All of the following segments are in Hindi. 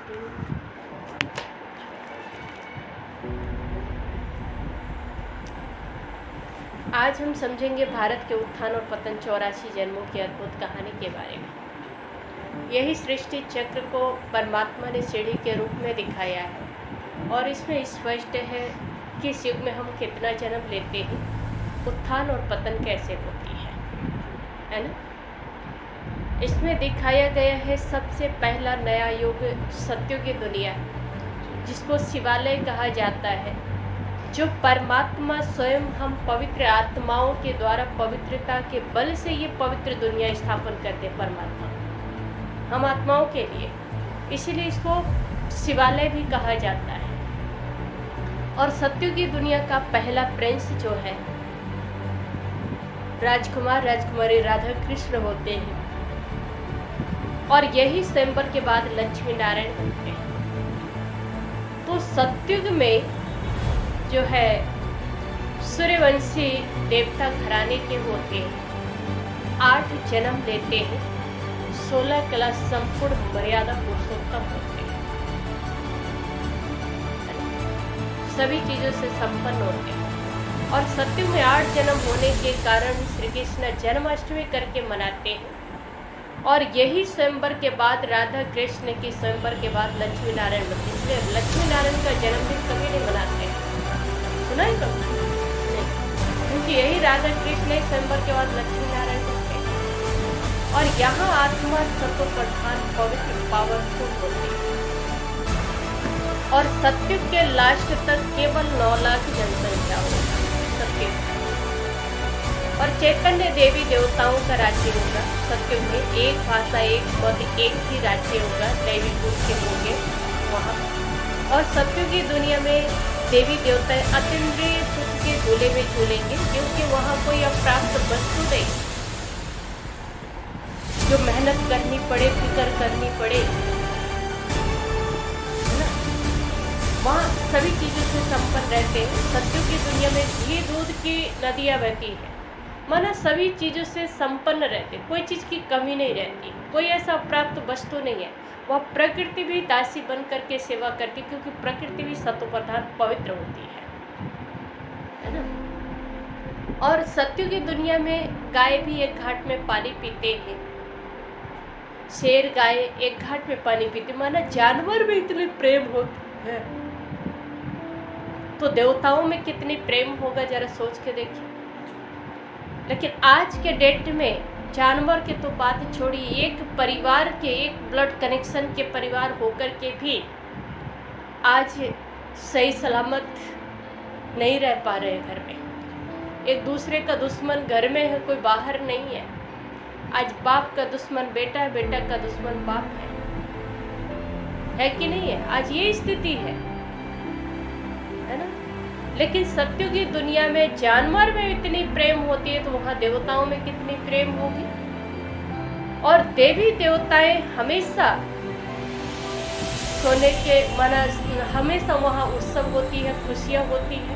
आज हम समझेंगे भारत के उत्थान और पतन 84 जन्मों की अद्भुत कहानी के बारे में। यही सृष्टि चक्र को परमात्मा ने सीढ़ी के रूप में दिखाया है और इसमें स्पष्ट है कि इस युग में हम कितना जन्म लेते हैं, उत्थान और पतन कैसे होती है ना। इसमें दिखाया गया है सबसे पहला नया युग सत्युग की दुनिया, जिसको शिवालय कहा जाता है, जो परमात्मा स्वयं हम पवित्र आत्माओं के द्वारा पवित्रता के बल से ये पवित्र दुनिया स्थापन करते परमात्मा हम आत्माओं के लिए, इसीलिए इसको शिवालय भी कहा जाता है। और सत्युग की दुनिया का पहला प्रिंस जो है राजकुमार राजकुमारी राधा कृष्ण होते हैं और यही स्वयंवर के बाद लक्ष्मी नारायण बनते हैं। तो सत्युग में जो है सूर्यवंशी देवता घराने के होते हैं, 8 जन्म लेते हैं, 16 कला संपूर्ण मर्यादा पुरुषोत्तम होते हैं, सभी चीजों से संपन्न होते हैं। और सत्युग में 8 जन्म होने के कारण श्री कृष्ण जन्माष्टमी करके मनाते हैं और यही स्वयंवर के बाद राधा कृष्ण की स्वयंवर के बाद लक्ष्मी नारायण बनते हैं। इसलिए लक्ष्मी नारायण का जन्मदिन कभी नहीं मनाते हैं, सुना है कभी नहीं, क्योंकि यही राधा कृष्ण स्वयंवर के बाद लक्ष्मी नारायण बनते हैं। और यहाँ आत्मा सत्व प्रधान पवित्र पावरफुल होती है और सत्युग के लास्ट तक केवल 9 लाख जनसंख्या होगा सत्युग, और चैतन्य देवी देवताओं का राज्य होगा। सत्युग में एक भाषा, एक मत, एक ही राज्य होगा, दैवी गुण के होंगे वहाँ। और सत्युग की दुनिया में देवी देवता अतीन्द्रिय सुख के झूले में झूलेंगे, क्योंकि वहाँ कोई अप्राप्त वस्तु नहीं जो मेहनत करनी पड़े, फिक्र करनी पड़े, है ना। वहाँ सभी चीजों से संपन्न रहते हैं। सत्युग की दुनिया में घी दूध की नदियाँ बहती है, माना सभी चीज़ों से संपन्न रहते, कोई चीज़ की कमी नहीं रहती, कोई ऐसा प्राप्त वस्तु नहीं है। वह प्रकृति भी दासी बन करके सेवा करती, क्योंकि प्रकृति भी सत्व प्रधान पवित्र होती है ना। और सत्युग की दुनिया में गाय भी एक घाट में पानी पीते हैं, शेर गाय एक घाट में पानी पीते, माना जानवर में इतने प्रेम होते हैं, तो देवताओं में कितनी प्रेम होगा जरा सोच के देखिए। लेकिन आज के डेट में जानवर के तो बात छोड़ी, एक परिवार के, एक ब्लड कनेक्शन के परिवार होकर के भी आज सही सलामत नहीं रह पा रहे घर में। एक दूसरे का दुश्मन घर में है, कोई बाहर नहीं है। आज बाप का दुश्मन बेटा है, बेटा का दुश्मन बाप है कि नहीं है? आज ये स्थिति है ना। लेकिन सत्युग की दुनिया में जानवर में इतनी प्रेम होती है, तो वहाँ देवताओं में कितनी प्रेम होगी। और देवी देवताएं हमेशा सोने के माना, हमेशा वहाँ उत्सव होती है, खुशियाँ होती है।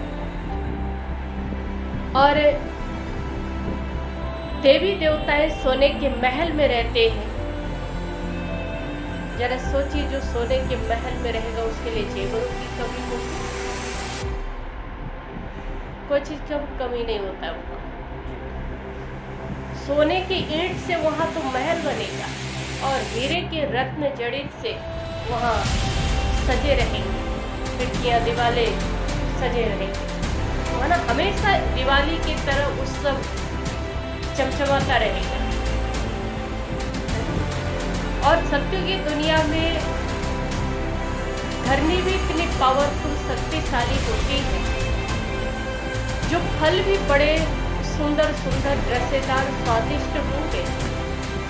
और देवी देवताएं सोने के महल में रहते हैं। जरा सोचिए, जो सोने के महल में रहेगा उसके लिए जेवरों की कमी होगी, कोई चीज का कमी नहीं होता है वहाँ। सोने की ईंट से वहाँ तो महल बनेगा और हीरे के रत्न जड़ित से वहाँ सजे रहेंगे, खिड़कियाँ दीवाले सजे रहेंगे, वहाँ ना हमेशा दिवाली की तरह उत्सव चमचमाता रहेगा। और सत्युग की दुनिया में धरनी भी इतनी पावरफुल शक्तिशाली होती है, जो फल भी बड़े सुंदर सुंदर रसेदार स्वादिष्ट होंगे।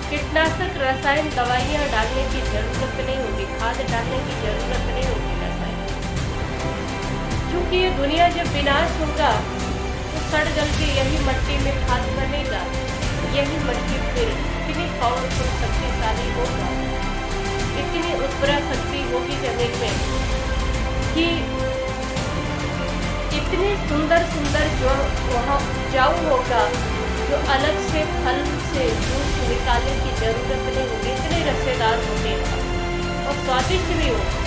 कीटनाशक रसायन दवाइयाँ डालने की जरूरत नहीं होगी, खाद डालने की जरूरत नहीं होगी रसायन, क्योंकि ये दुनिया जब विनाश होगा तो सड़ गल के यही मट्टी में खाद बनेगा। यही मट्टी फिर इतनी पावरफुल शक्तिशाली होगा, इतनी उत्परा शक्ति होगी जमीन में कि इतने सुंदर सुंदर जो वहाँ उपजाऊ होगा, जो अलग से फल से जूस निकालने की जरूरत नहीं होगी, इतने रसेदार होंगे। और स्वादिष्ट भी होगा।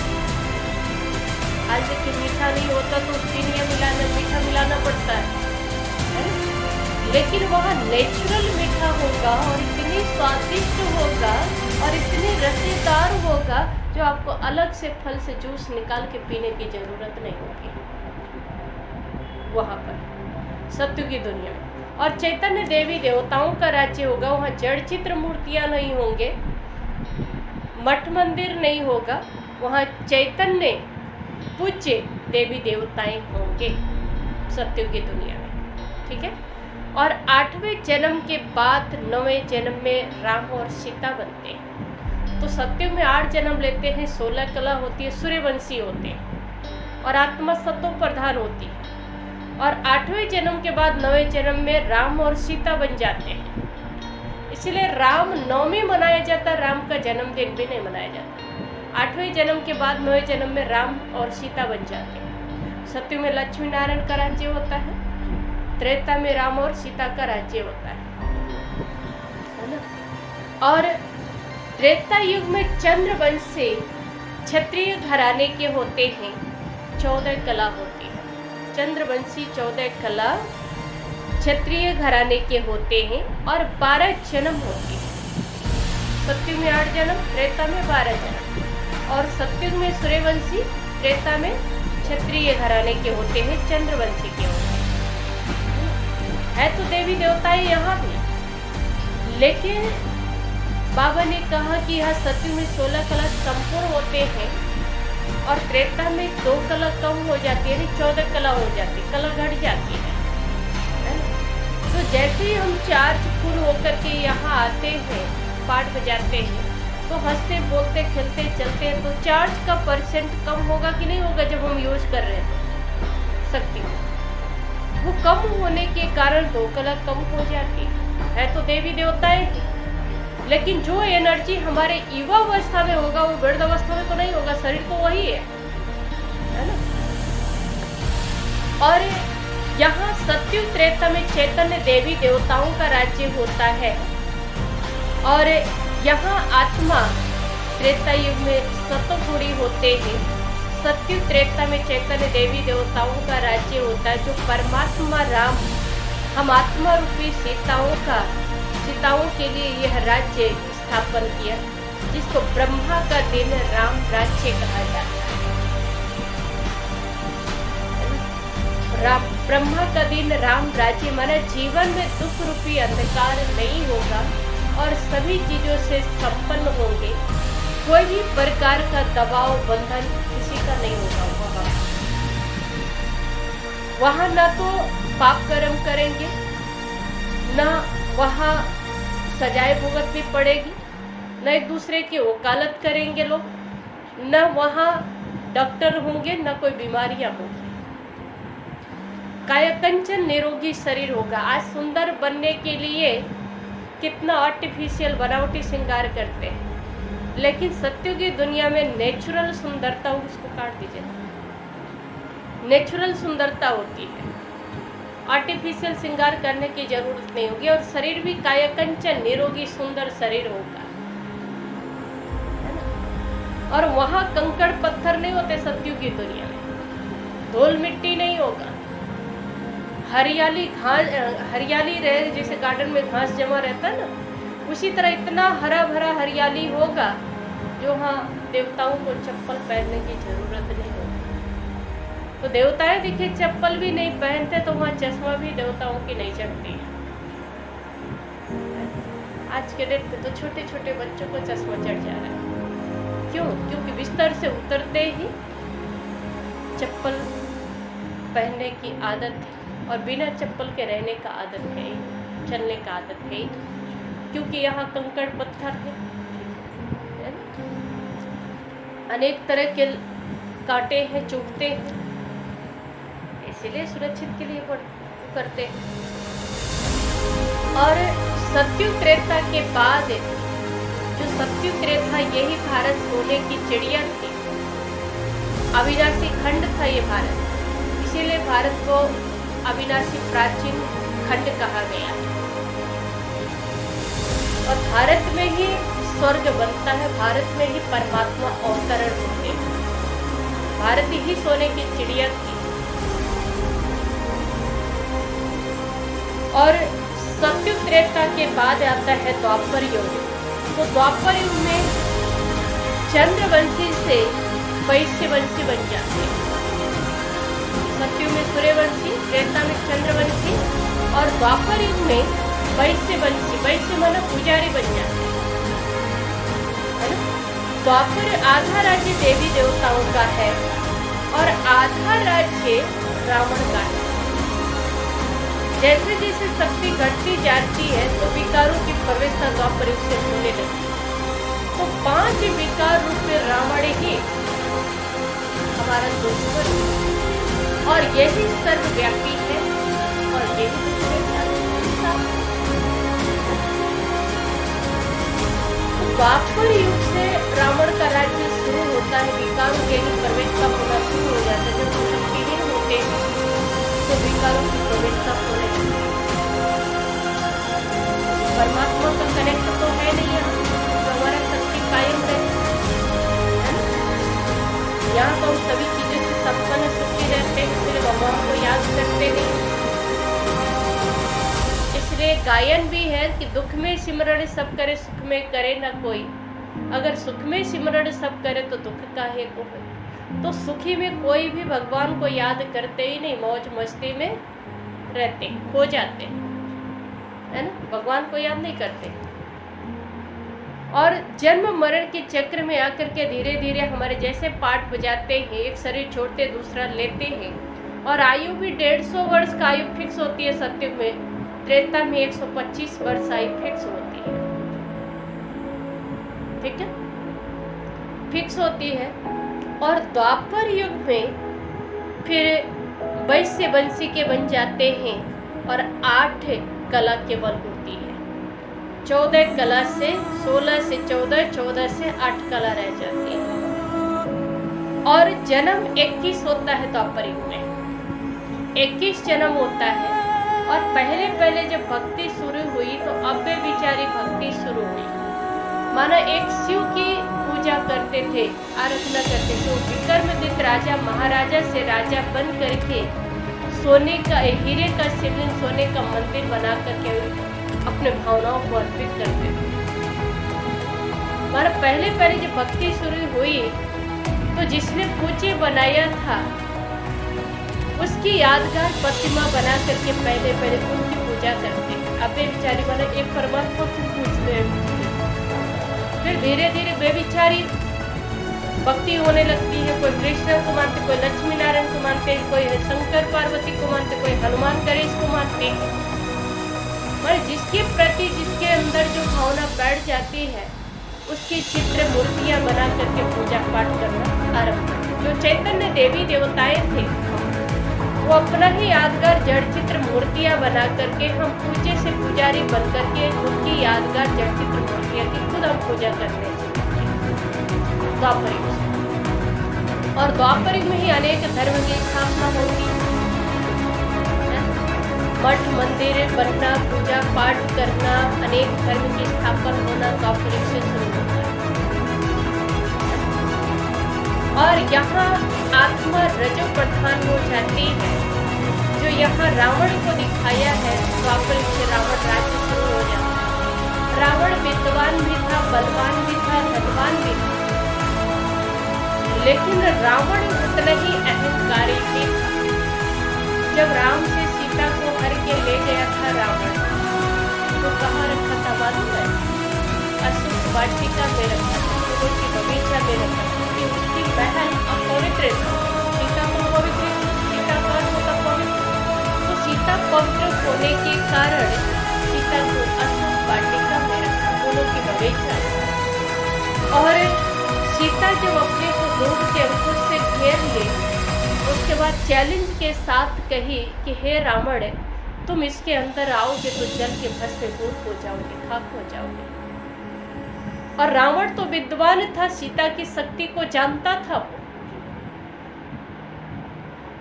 आज देखिए मीठा नहीं होता तो चीनी मीठा मिलाना पड़ता है ना? लेकिन वहाँ नेचुरल मीठा होगा और इतनी स्वादिष्ट होगा और इतनी रसेदार होगा जो आपको अलग से फल से जूस निकाल के पीने की जरूरत नहीं होगी वहाँ पर सत्य की दुनिया में। और चैतन्य देवी देवताओं का राज्य होगा। वहाँ जड़ चित्र मूर्तियाँ नहीं होंगे, मठ मंदिर नहीं होगा, वहाँ चैतन्य पूज्य देवी देवताएं होंगे सत्युग की दुनिया में। ठीक है। और 8वें जन्म के बाद 9वें जन्म में राम और सीता बनते हैं। तो सत्युग में 8 जन्म लेते हैं, 16 कला होती है, सूर्यवंशी होते हैं और आत्मा सत्व प्रधान होती है। और 8वें जन्म के बाद 9वें जन्म में राम और सीता बन जाते हैं। इसलिए राम नवमी मनाया जाता है, राम का जन्मदिन भी नहीं मनाया जाता। 8वें जन्म के बाद 9वें जन्म में राम और सीता बन जाते हैं। सत्युग में लक्ष्मी नारायण का राज्य होता है, त्रेता में राम और सीता का राज्य होता है ना। और त्रेता युग में चंद्रवंशी क्षत्रिय घराने के होते हैं, 14 कला होती है। चंद्रवंशी 14 कला क्षत्रिय घराने के होते हैं और 12 जन्म होते हैं। सत्युग में 8 जन्म, त्रेता में 12 जन्म। और सत्युग में सूर्यवंशी, त्रेता में क्षत्रिय घराने के होते हैं, चंद्रवंशी के होते हैं। है तो देवी देवताएं यहाँ भी, लेकिन बाबा ने कहा कि यहाँ सत्युग में 16 कला संपूर्ण होते हैं और त्रेता में 2 कला कम हो जाती है, 14 कला हो जाती है, कला घट जाती है। तो जैसे ही हम चार्ज फुल होकर के यहाँ आते हैं, पाठ बजाते हैं, तो हंसते बोलते खेलते चलते हैं, तो चार्ज का परसेंट कम होगा कि नहीं होगा जब हम यूज कर रहे हैं शक्ति को? वो कम होने के कारण 2 कला कम हो जाती है तो देवी देवताएं ही। लेकिन जो एनर्जी हमारे युवा अवस्था में होगा वो वृद्ध अवस्था में तो नहीं होगा, शरीर तो वही है ना। और यहाँ सत्युग त्रेता में चैतन्य देवी देवताओं का राज्य होता है और यहाँ आत्मा त्रेता युग में सतोगुणी होते हैं। सत्युग त्रेता में चैतन्य देवी देवताओं का राज्य होता है, जो परमात्मा राम हम आत्मा रूपी सीताओं के लिए यह राज्य स्थापन किया, जिसको ब्रह्मा का दिन राम राज्य कहा जाता है। ब्रह्मा का दिन राम राज्य माना जीवन में दुख रूपी अंधकार नहीं होगा और सभी चीजों से संपन्न होंगे। कोई भी प्रकार का दबाव बंधन किसी का नहीं होगा। वहाँ ना तो पाप कर्म करेंगे, ना वहाँ सजाए भुगतनी पड़ेगी, न एक दूसरे की वकालत करेंगे लोग, न वहाँ डॉक्टर होंगे, न कोई बीमारियां होंगी। कायाकंचन निरोगी शरीर होगा। आज सुंदर बनने के लिए कितना आर्टिफिशियल बनावटी श्रृंगार करते हैं, लेकिन सत्युग की दुनिया में नेचुरल सुंदरता, उसको काट दीजिए, नेचुरल सुंदरता होती है। आर्टिफिशियल श्रृंगार करने की जरूरत नहीं होगी और शरीर भी कायाकंचन निरोगी सुंदर शरीर होगा, है ना। और वहाँ कंकड़ पत्थर नहीं होते सत्युग की दुनिया में, धूल मिट्टी नहीं होगा, हरियाली रहे, जैसे गार्डन में घास जमा रहता है ना, उसी तरह इतना हरा भरा हरियाली होगा जो वहाँ देवताओं को चप्पल पहनने की जरूरत नहीं होगी। तो देवताएं दिखे चप्पल भी नहीं पहनते तो वहाँ चश्मा भी देवताओं की नहीं चढ़ती है। आज के डेट पे तो छोटे छोटे बच्चों को चश्मा चढ़ जा रहा है। क्यों? क्योंकि बिस्तर से उतरते ही चप्पल पहनने की आदत है और बिना चप्पल के रहने का आदत है, चलने का आदत है, क्योंकि यहाँ कंकड़ पत्थर है, अनेक तरह के कांटे हैं, चुभते हैं, इसीलिए सुरक्षित के लिए करते हैं। और सत्युग त्रेता के बाद जो सत्युग त्रेता यही भारत सोने की चिड़िया थी, अविनाशी खंड था ये भारत, इसीलिए भारत को अविनाशी प्राचीन खंड कहा गया। और भारत में ही स्वर्ग बनता है, भारत में ही परमात्मा अवतरण होते हैं। भारत ही सोने की चिड़िया थी। और सत्युग त्रेता के बाद आता है द्वापर युग। तो द्वापर युग में चंद्रवंशी से वैश्यवंशी बन जाते हैं। सत्युग में सूर्यवंशी, त्रेता में चंद्रवंशी और द्वापर युग में वैश्यवंशी, वैश्य माना पुजारी बन जाते हैं, है ना। द्वापर आधा राज्य देवी देवताओं का है और आधा राज्य रावण का है। जैसे जैसे शक्ति घटती जाती है तो विकारों की प्रवेशता द्वापर युग से होने लगती है। तो 5 विकार रूप में रावण ही हमारा दुश्मन और यही सर्वव्यापी है और यही द्वापर युग से रावण का राज्य शुरू होता है। विकारों के ही प्रवेश का होना शुरू हो जाता है। जब शक्तिहीन होते हैं तो विकारों की प्रवेशता होने लगती है। परमात्मा का कनेक्ट तो है नहीं यहाँ, तो हमारा शक्ति कायम रहती है ना। यहाँ तो हम सभी चीजों से संपन्न सुखी रहते हैं, इसलिए भगवान को याद करते नहीं। इसलिए गायन भी है कि दुख में सिमरण सब करे, सुख में करे न कोई। अगर सुख में सिमरण सब करे तो दुख काहे को है। तो सुखी में कोई भी भगवान को याद करते ही नहीं, मौज मस्ती में रहते, खो जाते, है ना, भगवान को याद नहीं करते। और जन्म मरण के चक्र में आकर के धीरे धीरे हमारे जैसे पाठ बजाते हैं, एक शरीर छोड़ते दूसरा लेते हैं। और आयु भी 150 वर्ष का आयु फिक्स होती है सत्युग में, त्रेता में 125 वर्ष आयु फिक्स होती है, ठीक है, फिक्स होती है। और द्वापर युग में फिर वैश्य वंशी के बन जाते हैं और 8 कला केवल होती है। 14 कला से 16 से 14, 14 से 8 कला रह जाती है। और जन्म 21 होता है द्वापर युग में, 21 जन्म होता है। और पहले पहले जब भक्ति शुरू हुई तो अव्य विचारी भक्ति शुरू हुई। माना एक शिव की पूजा करते थे, आराधना करते थे। विक्रमादित्य राजा महाराजा से राजा बन करके सोने का, हीरे का शिवलिंग, सोने का मंदिर बना करके अपने भावनाओं को अर्पित करते थे। माना पहले पहले जब भक्ति शुरू हुई तो जिसने पूज्य बनाया था उसकी यादगार प्रतिमा बना करके पहले पहले उनकी पूजा करते। अब बेविचारी वाला एक परमात्मा को पूजते हैं। फिर धीरे धीरे बेविचारी भक्ति होने लगती है। कोई कृष्ण को मानते, कोई लक्ष्मी नारायण को मानते हैं, कोई शंकर पार्वती को मानते, कोई हनुमान गणेश को मानते हैं। पर जिसके प्रति जिसके अंदर जो भावना बैठ जाती है उसकी चित्र मूर्तियां बना करके पूजा पाठ करना आरंभ कर। जो चैतन्य देवी देवताएं थे वो अपना ही यादगार जड़ चित्र मूर्तियां बना करके, हम पूजे से पुजारी बन करके उनकी यादगार जड़ चित्र मूर्तियां की खुद हम पूजा करते हैं द्वापर युग से। और द्वापर युग में ही अनेक धर्म की स्थापना होगी, मठ मंदिर बनना, पूजा पाठ करना, अनेक धर्म की स्थापना होना द्वापर युग से शुरू होता है। और यहाँ आत्मा रजो प्रधान हो जाती है। जो यहाँ रावण को दिखाया है द्वापर युग से रावण राज्य शुरू हो जाता है। रावण विद्वान भी था, बलवान भी था, धनवान भी था, लेकिन रावण उतना ही अहंकारी भी था। जब राम से सीता को हर के ले गया था रावण, तो कहाँ रखा था मालूम है? अशुभ वाटिका में रखा था, फूलों की बगीचा में रखा था। उसकी बहन अपवित्र थी, सीता को पवित्र, सीता का होता पवित्र। तो सीता पवित्र होने के कारण सीता को अशुभ वाटिका में रखा, फूलों की बगीचा। और सीता जब अपने को दूध के अंकुश से घेर ले, उसके बाद चैलेंज के साथ कही कि हे रावण, तुम इसके अंदर आओगे तो जल के भस्मीभूत हो जाओगे, खाक हो जाओगे। और रावण तो विद्वान था, सीता की शक्ति को जानता था,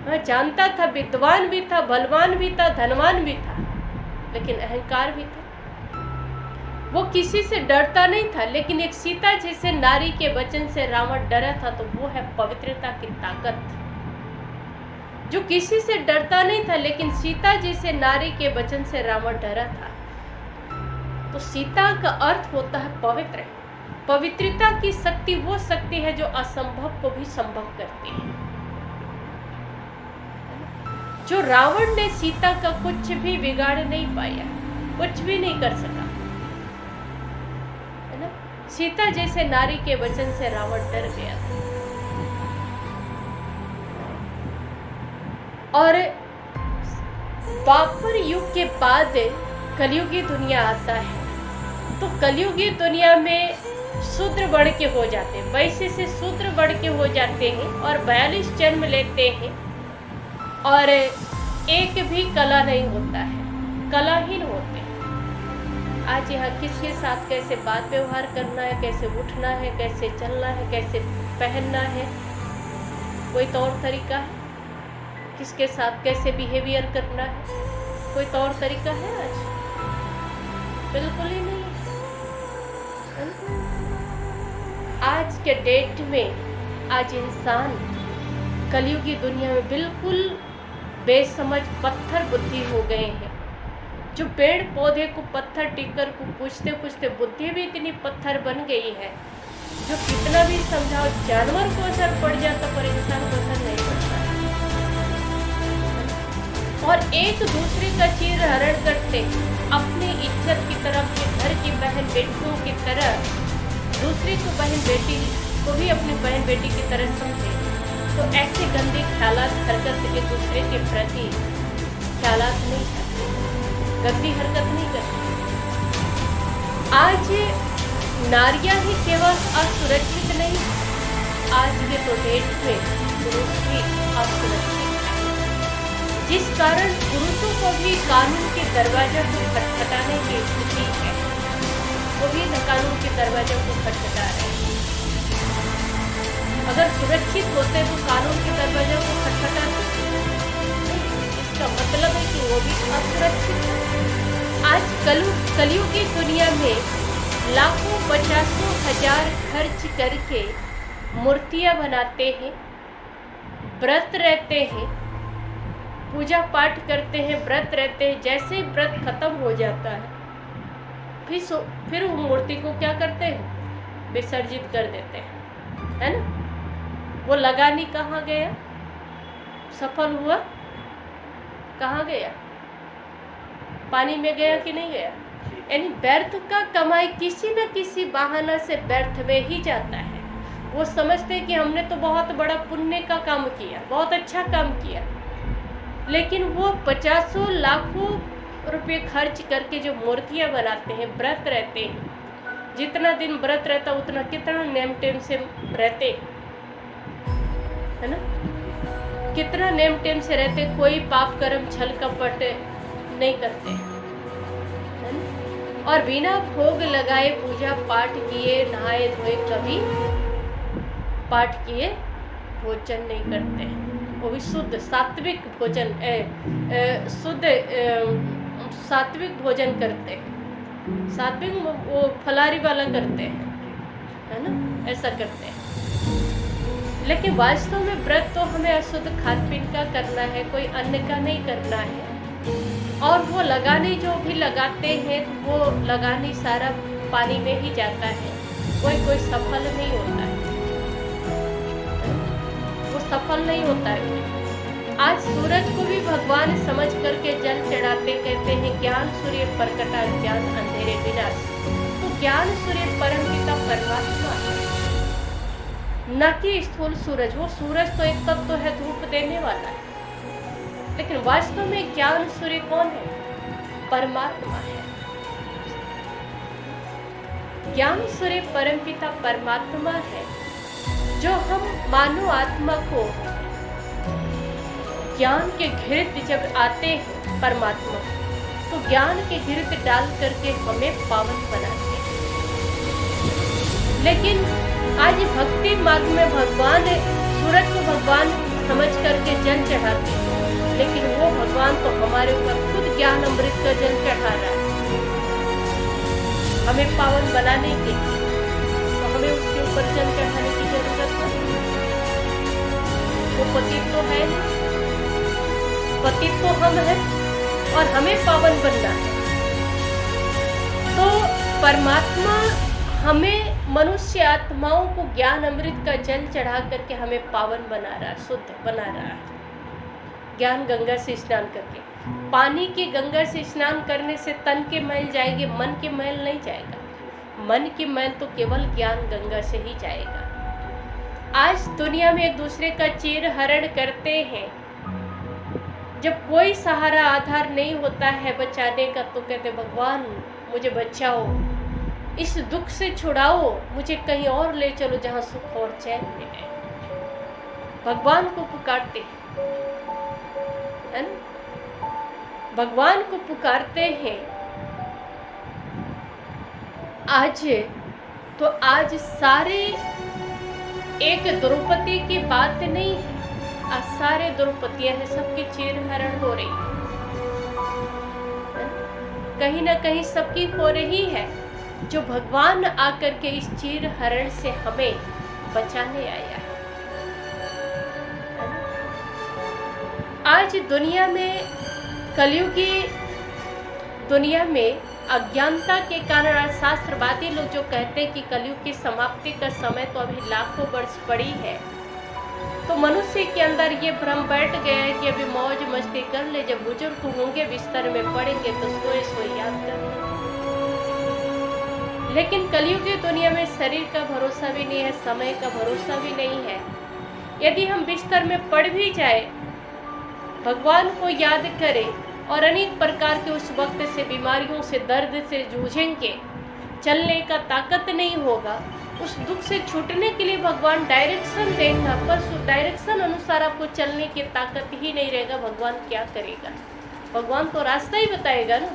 वो जानता था, विद्वान भी था, बलवान भी था, धनवान भी था, लेकिन अहंकार भी था। वो किसी से डरता नहीं था, लेकिन एक सीता जैसे नारी के वचन से रावण डरा था। तो वो है पवित्रता की ताकत, जो किसी से डरता नहीं था, लेकिन सीता जैसे नारी के वचन से रावण डरा था। तो सीता का अर्थ होता है पवित्र। पवित्रता की शक्ति वो शक्ति है जो असंभव को भी संभव करती है। जो रावण ने सीता का कुछ भी बिगाड़ नहीं पाया, कुछ भी नहीं कर सका, है ना। सीता जैसे नारी के वचन से रावण डर गया था। और द्वापर युग के बाद कलयुगी दुनिया आता है। तो कलयुगी दुनिया में शूद्र बढ़ के हो जाते हैं, वैसे से शूद्र बढ़ के हो जाते हैं और 42 जन्म लेते हैं और एक भी कला नहीं होता है, कलाहीन होते हैं। आज यहाँ किसके साथ कैसे बात व्यवहार करना है, कैसे उठना है, कैसे चलना है, कैसे पहनना है, कोई तौर तरीका है? किसके साथ कैसे बिहेवियर करना है, कोई तौर तरीका है आज? बिल्कुल ही नहीं है। आज के डेट में आज इंसान कलयुगी दुनिया में बिल्कुल बेसमझ पत्थर बुद्धि हो गए हैं। जो पेड़ पौधे को पत्थर टिकर को पूछते पूछते बुद्धि भी इतनी पत्थर बन गई है, जो कितना भी समझाओ जानवर को असर पड़ जाता पर इंसान को असर नहीं पड़ता। और एक दूसरे का चीर हरण करते, अपनी इज्जत की तरफ, अपने घर की बहन बेटियों की तरह दूसरे को बहन बेटी को भी अपनी बहन बेटी की तरह समझे। तो ऐसे गंदे ख्यालात हरकत एक दूसरे के प्रति ख्यालात नहीं करते, गंदी हरकत नहीं करते। आज नारियां ही केवल असुरक्षित नहीं, आज के तो डेट में पुरुष भी असुरक्षित, जिस कारण पुरुषों को भी कानून के दरवाजा को खटखटाने की स्थिति है। वो भी कानून के दरवाजे को खटखटा रहे हैं। अगर सुरक्षित होते तो कानून के दरवाजे को खटखटाते, इसका मतलब है कि वो भी असुरक्षित है। आज कलयुगी दुनिया में लाखों 50 हजार खर्च करके मूर्तियां बनाते हैं, व्रत रहते हैं, पूजा पाठ करते हैं, व्रत रहते हैं। जैसे व्रत खत्म हो जाता है फिर वो मूर्ति को क्या करते हैं? विसर्जित कर देते हैं, है ना। वो लगानी कहाँ गया? सफल हुआ? कहाँ गया? पानी में गया कि नहीं गया? यानी व्यर्थ का कमाई किसी न किसी बहाना से व्यर्थ में ही जाता है। वो समझते हैं कि हमने तो बहुत बड़ा पुण्य का काम किया, बहुत अच्छा काम किया, लेकिन वो 50 लाखों रुपए खर्च करके जो मूर्तियां बनाते हैं, व्रत रहते हैं, जितना दिन व्रत रहता उतना कितना नेम टेम से रहते, है ना, कितना नेम टेम से रहते, कोई पाप कर्म छल कपट नहीं करते, है ना। और बिना भोग लगाए पूजा पाठ किए, नहाए धोए, कभी पाठ किए भोजन नहीं करते हैं। वो भी शुद्ध सात्विक भोजन, सात्विक भोजन करते हैं, सात्विक वो फलारी वाला करते हैं, है ना, ऐसा करते हैं। लेकिन वास्तव में व्रत तो हमें अशुद्ध खान पीन का करना है, कोई अन्य का नहीं करना है। और वो लगाने जो भी लगाते हैं वो लगाने सारा पानी में ही जाता है, कोई सफल नहीं होता है, वो सफल नहीं होता है। आज सूरज को भी भगवान समझ करके जल चढ़ाते, कहते हैं ज्ञान सूर्य प्रकटा ज्ञान अंधेरे विनाश। तो ज्ञान सूर्य परमपिता परमात्मा है, न कि स्थूल सूरज। वो सूरज तो एक तत्व तो है, धूप देने वाला है, लेकिन वास्तव में ज्ञान सूर्य कौन है? परमात्मा है। ज्ञान सूर्य परमपिता परमात्मा है, जो हम मानव आत्मा को ज्ञान के घृत जब आते हैं परमात्मा, तो ज्ञान के घृत डाल करके हमें पावन बनाते हैं। लेकिन आज भक्ति मार्ग में भगवान सूरज को भगवान समझ करके जल चढ़ाते हैं, लेकिन वो भगवान तो हमारे ऊपर खुद ज्ञान अमृत का जल चढ़ा रहा है। हमें पावन बनाने के लिए, तो हमें उसके ऊपर जल चढ़ाने की जरूरत है। वो पतित तो है, पतित तो हम हैं और हमें पावन बनना है। तो परमात्मा हमें मनुष्य आत्माओं को ज्ञान अमृत का जल चढ़ा करके हमें पावन बना रहा है, शुद्ध बना रहा है। ज्ञान गंगा से स्नान करके, पानी की गंगा से स्नान करने से तन के मैल जाएंगे, मन के मैल नहीं जाएगा। मन के मैल तो केवल ज्ञान गंगा से ही जाएगा। आज दुनिया में एक दूसरे का चीर हरण करते हैं। जब कोई सहारा आधार नहीं होता है बचाने का, तो कहते भगवान मुझे बचाओ, इस दुख से छुड़ाओ, मुझे कहीं और ले चलो जहां सुख और चैन मिले। भगवान को पुकारते हैं, भगवान को पुकारते हैं। आज सारे एक द्रौपदी की बात नहीं है, आज सारे द्रौपदियां हैं, सबकी चीर हरण हो रही है, कहीं ना कहीं सबकी हो रही है, जो भगवान आकर के इस चीर हरण से हमें बचाने आया है। आज दुनिया में, कलयुगी दुनिया में अज्ञानता के कारण आज शास्त्रवादी लोग जो कहते हैं कि कलयुग की समाप्ति का समय तो अभी लाखों वर्ष पड़ी है, तो मनुष्य के अंदर ये भ्रम बैठ गया है कि अभी मौज मस्ती कर ले, जब बुजुर्ग होंगे बिस्तर में पड़ेंगे तो सोए सोए याद कर लेंगे। लेकिन कलयुगी दुनिया में शरीर का भरोसा भी नहीं है, समय का भरोसा भी नहीं है। यदि हम बिस्तर में पड़ भी जाए, भगवान को याद करें और अनेक प्रकार के उस वक्त से बीमारियों से, दर्द से जूझेंगे, चलने का ताकत नहीं होगा, उस दुख से छूटने के लिए भगवान डायरेक्शन देगा, पर उस डायरेक्शन अनुसार आपको चलने की ताकत ही नहीं रहेगा, भगवान क्या करेगा? भगवान तो रास्ता ही बताएगा ना,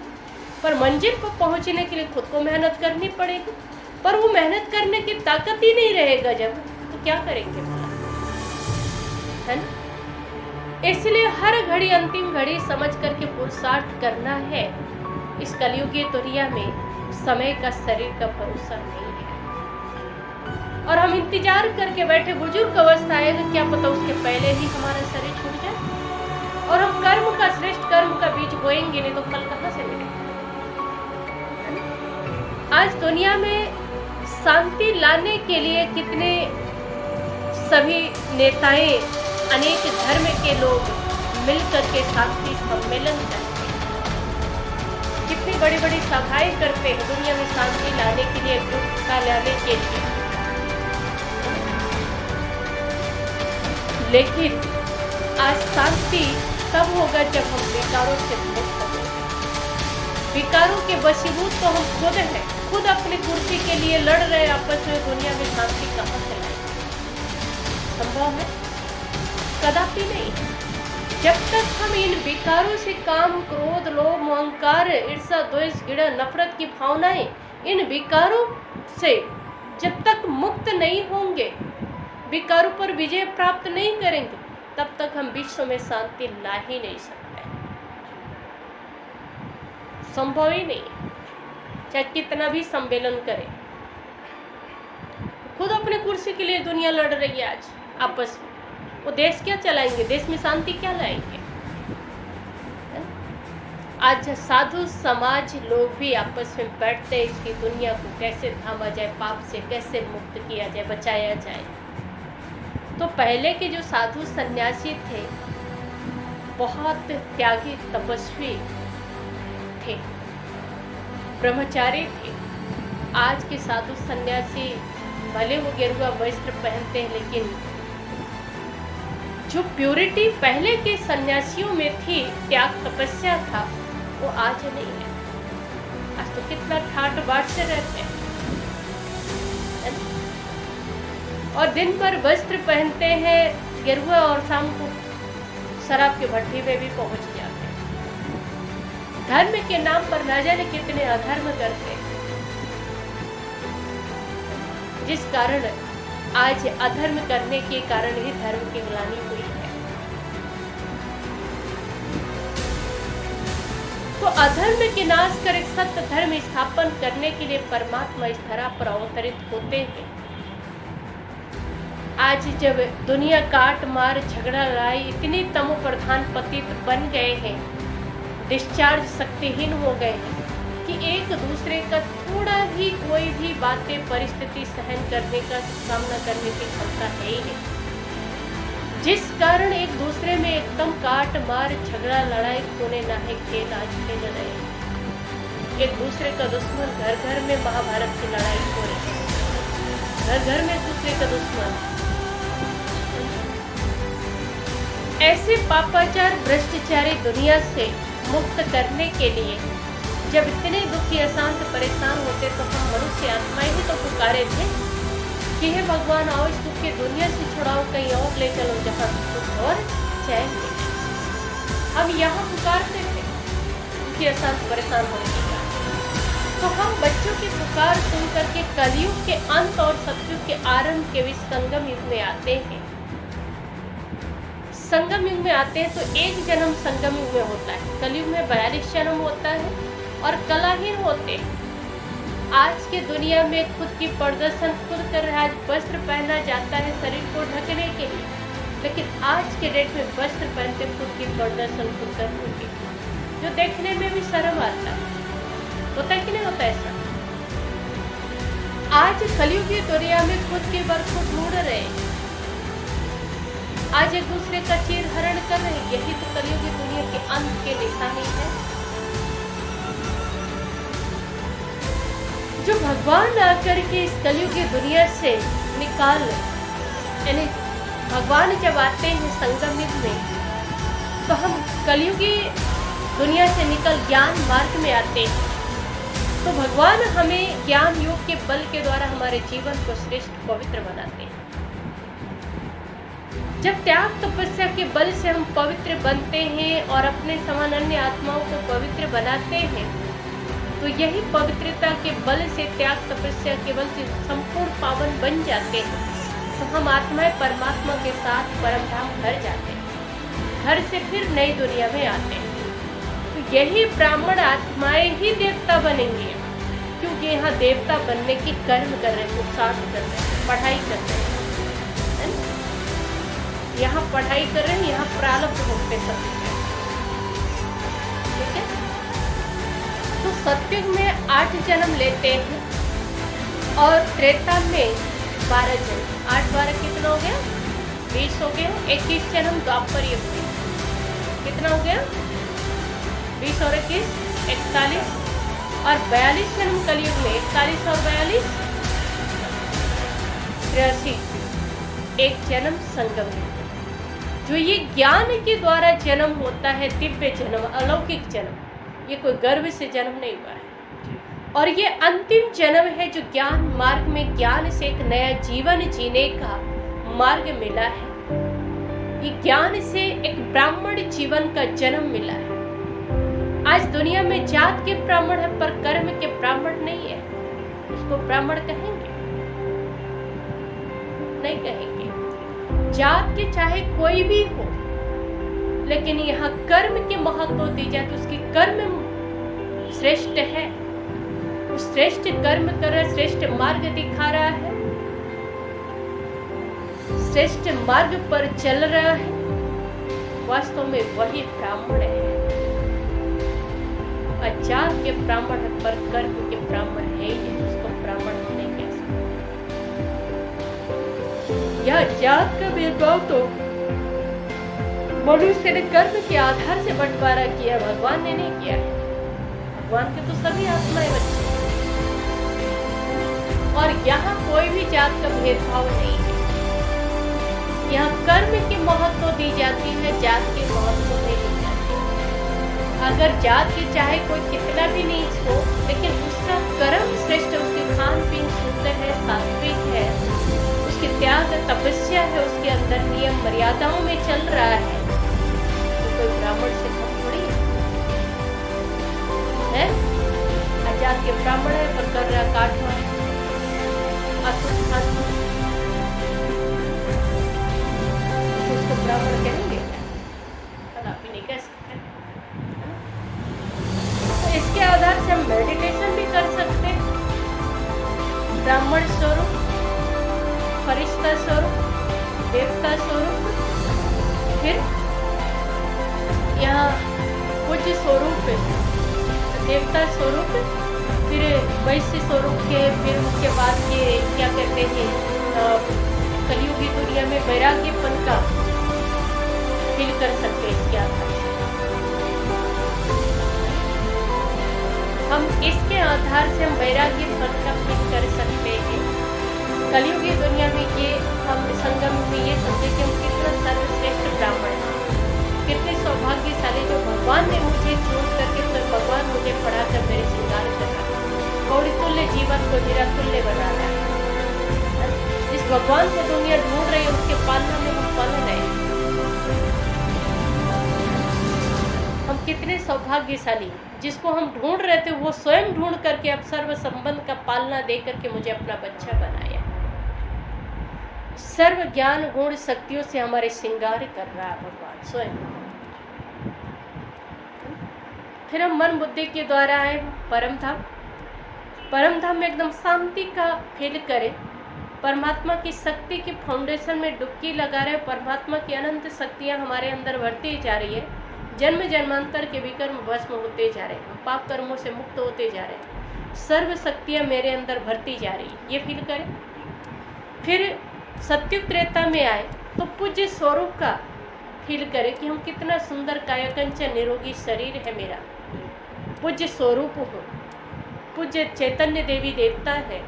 पर मंजिल पर पहुंचने के लिए खुद को मेहनत करनी पड़ेगी, पर वो मेहनत करने की ताकत ही नहीं रहेगा जब, तो क्या करेंगे है ना? इसलिए हर घड़ी अंतिम घड़ी समझ करके पुरुषार्थ करना है। इस कलयुगी दुनिया में समय का, शरीर का भरोसा नहीं है, और हम इंतजार करके बैठे बुजुर्ग अवस्था आएगा, क्या पता उसके पहले ही हमारा शरीर छूट जाए, और हम कर्म का, श्रेष्ठ कर्म का बीज बोएंगे नहीं तो फल कहाँ से मिलेगा? आज दुनिया में शांति लाने के लिए कितने सभी नेताएं, अनेक धर्म के लोग मिलकर के शांति सम्मेलन करते हैं, कितनी बड़ी बड़ी सभाएं करते हैं दुनिया में शांति लाने के लिए, एकजुटता लाने के लिए। लेकिन आज शांति तब होगा जब हम विकारों से मुक्त होंगे। विकारों के वशीभूत तो हम खुद हैं, खुद अपनी कुर्सी के लिए लड़ रहे आपस में, दुनिया में शांति कहाँ से लाएंगे? संभव है? कदापि नहीं। जब तक हम इन विकारों से, काम, क्रोध, लोभ, अहंकार, ईर्ष्या, द्वेष, घृणा, नफरत की भावनाएं, इन विकारों से जब तक मुक्त नहीं होंगे, विकारों पर विजय प्राप्त नहीं करेंगे, तब तक हम विश्व में शांति ला ही नहीं सकते। संभव ही नहीं, चाहे कितना भी सम्मेलन करें। खुद अपने कुर्सी के लिए दुनिया लड़ रही है आज आपस में, वो देश क्या चलाएंगे? देश में शांति क्या लाएंगे? आज साधु समाज लोग भी आपस में बैठते हैं, इसकी दुनिया को कैसे थामा जाए, पाप से कैसे मुक्त किया जाए, बचाया जाए। तो पहले के जो साधु सन्यासी थे, बहुत त्यागी, तपस्वी थे, ब्रह्मचारी थे। आज के साधु सन्यासी भले वो गेरुआ वस्त्र पहनते हैं, लेकिन जो प्योरिटी पहले के सन्यासियों में थी, त्याग तपस्या था, वो आज नहीं है। आज तो कितना ठाट बाट से रहते हैं, और दिन भर वस्त्र पहनते हैं गेरुआ, और शाम को शराब के भट्टी में भी पहुंच जाते हैं। धर्म के नाम पर न जाने कितने अधर्म करते हैं, जिस कारण आज अधर्म करने के कारण ही धर्म की ग्लानि हुई है। तो अधर्म के नाश कर एक सत्य धर्म स्थापन करने के लिए परमात्मा इस धरा पर अवतरित होते हैं। आज जब दुनिया काट मार झगड़ा लड़ाई इतनी तमो प्रधान पतित बन गए हैं, डिस्चार्ज शक्तिहीन हो गए हैं कि एक दूसरे का थोड़ा भी कोई भी बातें परिस्थिति सहन करने का सामना करने की क्षमता है ही नहीं, जिस कारण एक दूसरे में एकदम काट मार झगड़ा लड़ाई कोने नाहे खेल आज खेल रहे हैं। एक दूसरे का दुश्मन, घर घर में महाभारत की लड़ाई हो रही है, घर घर में एक दूसरे का दुश्मन। ऐसे पापाचार भ्रष्टाचारी दुनिया से मुक्त करने के लिए जब इतने दुखी अशांत परेशान होते तो हम मनुष्य आत्माएं ही तो पुकारे थे कि हे भगवान आओ इस दुख की दुनिया से छुड़ाओ, कहीं और ले चलो जहाँ सुख और चैन मिले। हम यहाँ पुकारते थे दुखी अशांत परेशान होने की कारण। तो हम बच्चों की पुकार सुन करके कलयुग के अंत और सतयुग के आरंभ के बीच संगम युग में आते हैं। संगम युग में आते हैं तो एक जन्म संगम युग में होता है, कलयुग में 42 जन्म होता है और कलाहीन होते हैं। आज के दुनिया में खुद की प्रदर्शन खुद कर रहा है, वस्त्र पहना जाता है शरीर को ढकने के लिए, लेकिन आज के डेट में वस्त्र पहनते खुद की प्रदर्शन खुद करने के लिए, जो देखने में भी शर्म आता है। होता है कि नहीं होता ऐसा? आज कलयुग की दुनिया में खुद के वर को ढूंढ रहे हैं, आज एक दूसरे का चीर हरण कर रहे हैं। यही तो कलयुग की दुनिया के अंत के निशानी है। जो भगवान आकर के इस कलयुग की दुनिया से निकाल, यानी भगवान जब आते हैं संगम युग में तो हम कलयुगी दुनिया से निकल ज्ञान मार्ग में आते हैं। तो भगवान हमें ज्ञान योग के बल के द्वारा हमारे जीवन को श्रेष्ठ पवित्र बनाते हैं। जब त्याग तपस्या के बल से हम पवित्र बनते हैं और अपने समान अन्य आत्माओं को पवित्र बनाते हैं, तो यही पवित्रता के बल से त्याग तपस्या के बल से संपूर्ण पावन बन जाते हैं। तो हम आत्माएं परमात्मा के साथ परम धाम घर जाते हैं, घर से फिर नई दुनिया में आते हैं। तो यही ब्राह्मण आत्माएं ही देवता बनेंगे, क्योंकि यहाँ देवता बनने की कर्म कर रहे हैं, पुरुषार्थ कर रहे हैं, पढ़ाई कर रहे हैं। यहाँ पढ़ाई कर रहे हैं, यहाँ प्रारब्ध होते सत्युग में, ठीक है। तो सत्युग में 8 जन्म लेते हैं और त्रेता में 12 जन्म। 8 12 कितना हो गया? 20 हो गया। 21 जन्म द्वापर युग में कितना हो गया? 20 और 21 41 और 42 जन्म कलयुग में 41 और 42 83। एक जन्म संगम युग। जो ये ज्ञान के द्वारा जन्म होता है, दिव्य जन्म, अलौकिक जन्म, ये कोई गर्भ से जन्म नहीं हुआ है। और ये अंतिम जन्म है जो ज्ञान मार्ग में ज्ञान से एक नया जीवन जीने का मार्ग मिला है। ये ज्ञान से एक ब्राह्मण जीवन का जन्म मिला है। आज दुनिया में जात के ब्राह्मण है पर कर्म के ब्राह्मण नहीं है। उसको ब्राह्मण कहेंगे? नहीं कहेंगे। जात के चाहे कोई भी हो, लेकिन यहाँ कर्म के महत्व दी जाए तो उसकी कर्म श्रेष्ठ है। वो श्रेष्ठ कर्म कर रहा है, श्रेष्ठ मार्ग दिखा रहा है, श्रेष्ठ मार्ग पर चल रहा है, वास्तव में वही ब्राह्मण है। अजात के ब्राह्मण पर कर्म के ब्राह्मण है ही, उसको ब्राह्मण नहीं कह सकते। यह जात का भेदभाव तो मनुष्य ने कर्म के आधार से बंटवारा किया, भगवान ने नहीं किया है। भगवान के तो सभी आत्माएं बच्चे, और यहाँ कोई भी जात का भेदभाव नहीं है। यहाँ कर्म की महत्व दी जाती है, जात के महत्व नहीं दी जाती। अगर जात के चाहे कोई कितना भी नीच हो, लेकिन उसका कर्म श्रेष्ठ, उसकी खान पीन सुंदर है, सात्विक है, उसकी त्याग तपस्या है, उसके अंदर नियम मर्यादाओं में चल रहा है, तो कोई ब्राह्मण से कम थोड़ी है। अजात के ब्राह्मण है पर कर रहा काटवा, अशुद्ध खाना, उसको ब्राह्मण कहेंगे? कदापि नहीं कह सकते। देवता स्वरूप, फिर यहाँ पूज्य स्वरूप, देवता स्वरूप, फिर वैश्य स्वरूप के, फिर उसके बाद ये क्या कहते हैं कलयुगी दुनिया में वैराग्यपन का फील कर सकते हैं। इसके आधार से हम इसके आधार से हम वैराग्यपन का फील कर सकते हैं। कलयुगी दुनिया में ये हम संगम में ये समझे कि हम कितना सर्वश्रेष्ठ ब्राह्मण हैं, कितने सौभाग्यशाली जो भगवान ने मुझे चुन करके, फिर भगवान मुझे पढ़ाकर मेरे श्रृंगार कर रहा है, गौरी तुल्य जीवन को निरातुल्य बना रहा है। जिस भगवान को दुनिया ढूंढ रही है उसके पालना में हम पल रहे हैं। हम कितने सौभाग्यशाली, जिसको हम ढूंढ रहे थे वो स्वयं ढूंढ करके अब सर्व संबंध का पालना दे करके मुझे अपना बच्चा बनाया। सर्व ज्ञान गुण शक्तियों से हमारे श्रृंगार कर रहा है भगवान स्वयं। फिर हम मन बुद्धि के द्वारा आए परम धाम। परम धाम में एकदम शांति का फील करें, परमात्मा की शक्ति के फाउंडेशन में डुबकी लगा रहे। परमात्मा की अनंत शक्तियां हमारे अंदर बढ़ती जा रही है, जन्म जन्मांतर के विकर्म भस्म होते जा रहे हैं, पाप कर्मों से मुक्त होते जा रहे हैं, सर्व शक्तियां मेरे अंदर भरती जा रही है, ये फील करें। फिर सत्युग त्रेता में आए तो पूज्य स्वरूप का फील करें कि हम कितना सुंदर कायाकंचन निरोगी शरीर है मेरा, पूज्य स्वरूप हो, पूज्य चैतन्य देवी देवता है,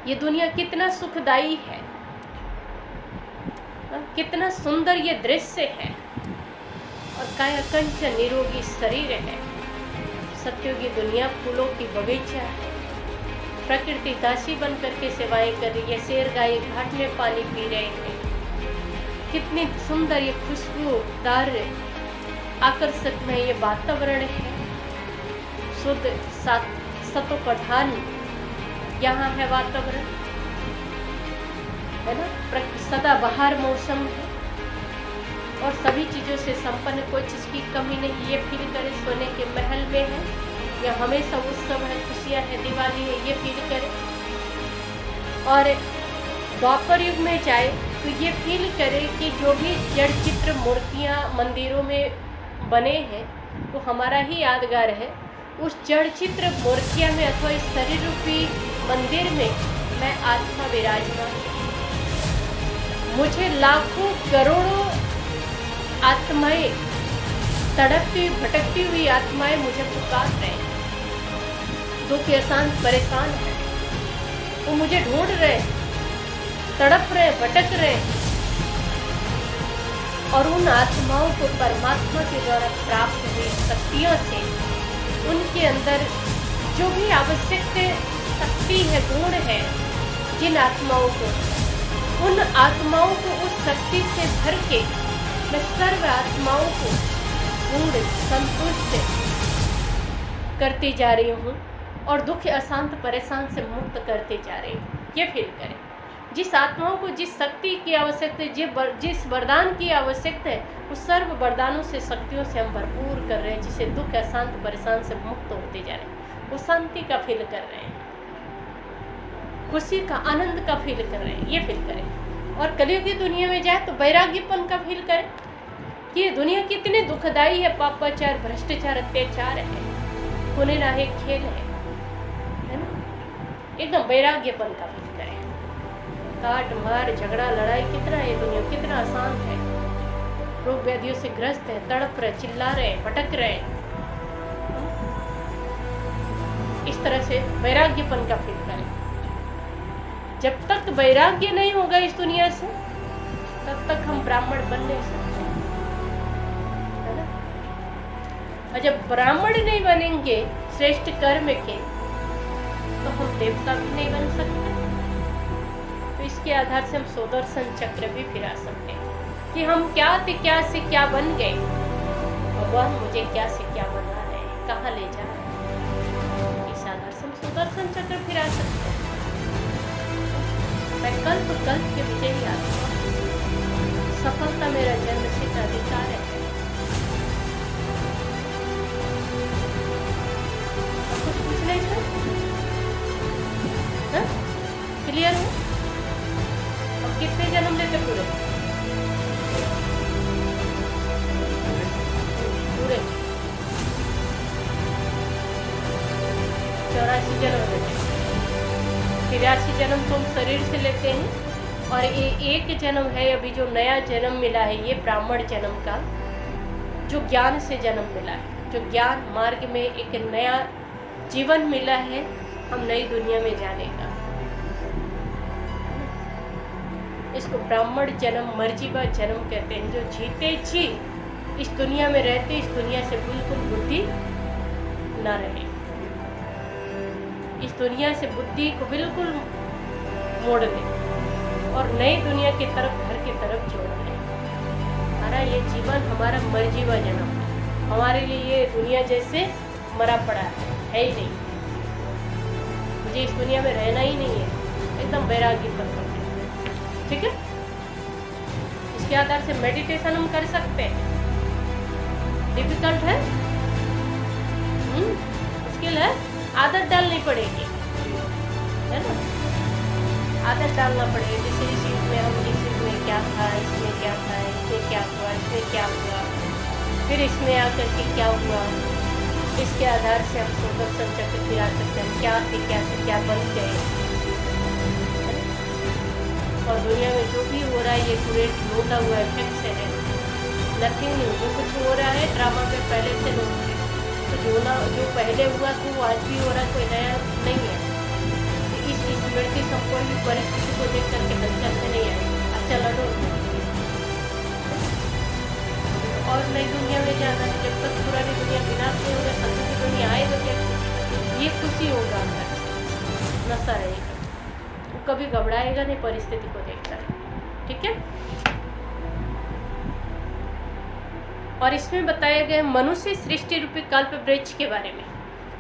ये दुनिया कितना सुखदायी है, कितना सुंदर ये दृश्य है, और कायाकंचन निरोगी शरीर है। सत्युगी दुनिया फूलों की बगीचा है, प्रकृति दासी बन करके सेवाएं कर रही है, शेर गाय घाट में पानी पी रहे हैं, कितनी सुंदर ये खुशबूदार आकर्षक में ये वातावरण है, शुद्ध सतो प्रधान यहाँ है वातावरण, है ना, सदा बहार मौसम है और सभी चीजों से संपन्न, कोई चीज की कमी नहीं। ये फील करें सोने के महल में है, या हमेशा उत्सव है, खुशियां है, दिवाली है, ये फील करें। और द्वापर युग में जाए तो ये फील करें कि जो भी जड़ चित्र मूर्तियां मंदिरों में बने हैं वो हमारा ही यादगार है। उस जड़ चित्र मूर्तियां में अथवा इस शरीर रूपी मंदिर में मैं आत्मा विराजमान, मुझे लाखों करोड़ों आत्माएं, तड़पती भटकती हुई आत्माएं मुझे पुकार रहे हैं, दुख अशांत परेशान है, वो मुझे ढूंढ रहे, तड़प रहे, भटक रहे, और उन आत्माओं को परमात्मा के द्वारा प्राप्त हुई शक्तियों से उनके अंदर जो भी आवश्यक शक्ति है, गुण है, जिन आत्माओं को, उन आत्माओं को उस शक्ति से भर के मैं सर्व आत्माओं को पूर्ण संतुष्ट करती जा रही हूँ और दुख अशांत परेशान से मुक्त करते जा रही हूँ। ये फील करें। जिस आत्माओं को जिस शक्ति की आवश्यकता है, जिस वरदान की आवश्यकता है, उस सर्व वरदानों से, शक्तियों से हम भरपूर कर रहे हैं, जिसे दुख अशांत परेशान से मुक्त होते जा रहे हैं। वो शांति का फील कर रहे हैं, खुशी का, आनंद का फील कर रहे हैं, ये फील करें। और कलयुगी दुनिया में जाए तो वैराग्यपन का फील करें कि ये दुनिया कितनी दुखदाई है, पापाचार, भ्रष्टाचार, अत्याचार है, होने ना है, खेल है ना, एकदम वैराग्यपन का फील करें। काट मार झगड़ा लड़ाई कितना है, दुनिया कितना आसान है, रोग व्याधियों से ग्रस्त है, तड़प रहे, चिल्ला रहे, भटक रहे, इस तरह से वैराग्यपन का फील करें। जब तक वैराग्य नहीं होगा इस दुनिया से, तब तक हम ब्राह्मण बन नहीं सकते, है ना। और जब ब्राह्मण नहीं बनेंगे श्रेष्ठ कर्म के, तो हम देवता भी नहीं बन सकते। तो इसके आधार से हम सुदर्शन चक्र भी फिरा सकते हैं कि हम क्या थे, क्या से क्या बन गए, भगवान मुझे क्या से क्या बना रहे हैं, कहाँ ले जा रहे हैं। इस आधार से हम सुदर्शन चक्र फिरा सकते हैं। मैं कल्प कल्प के विजयी आत्मा, सफलता मेरा जन्मसिद्ध अधिकार है। अब कुछ पूछना है इसमें? क्लियर है? अब आप कितने जन्म लेते पूरे? पूरे 84 जन्म लेते हैं। 83 जन्म तो हम शरीर से लेते हैं, और ये एक जन्म है अभी जो नया जन्म मिला है, ये ब्राह्मण जन्म का, जो ज्ञान से जन्म मिला है, जो ज्ञान मार्ग में एक नया जीवन मिला है, हम नई दुनिया में जाने का। इसको ब्राह्मण जन्म, मर्जीवा जन्म कहते हैं, जो जीते जी इस दुनिया में रहते, इस दुनिया से बिल्कुल बुद्धि न रहे, इस दुनिया से बुद्धि को बिल्कुल मोड़ दे और नई दुनिया की तरफ, घर की तरफ जोड़ दे। हमारा ये जीवन हमारा मर्जीवा जन्म है, हमारे लिए ये दुनिया जैसे मरा पड़ा है ही नहीं। मुझे इस दुनिया में रहना ही नहीं है, एकदम बैरागी पर है। ठीक है, इसके आधार से मेडिटेशन हम कर सकते हैं। डिफिकल्ट है, मुश्किल है, आदत डालनी पड़ेगी, है ना, आदत डालना पड़ेगा। जैसे इस चीज में हम, इस चीज में क्या था, इसमें क्या था, इसमें क्या हुआ, इसमें क्या हुआ, फिर इसमें आकर के क्या हुआ, इसके आधार से हम सुदर्शन चक्र फिरा सकते हैं, क्या थे क्या से क्या बन गए। और दुनिया में जो भी हो रहा है ये पूरे लौटा हुआ इफेक्ट से है, नथिंग न्यू। जो कुछ हो रहा है ड्रामा में पहले से लोग थे, तो जो पहले हुआ तो वो आज भी हो रहा है, कोई नया नहीं है। इस स्मृति सब कोई भी परिस्थिति को देख करके हलचल से नहीं आए, अच्छा लड़ो और नई दुनिया में जाना है। जब तक पुरानी दुनिया विनाश नहीं होगा, सत्य की दुनिया आएगा कैसे? ये खुशी होगा अंदर से, नशा रहेगा, वो कभी घबराएगा नहीं परिस्थिति को देखकर। ठीक है, और इसमें बताया गया मनुष्य सृष्टि रूपी कल्प वृक्ष के बारे में।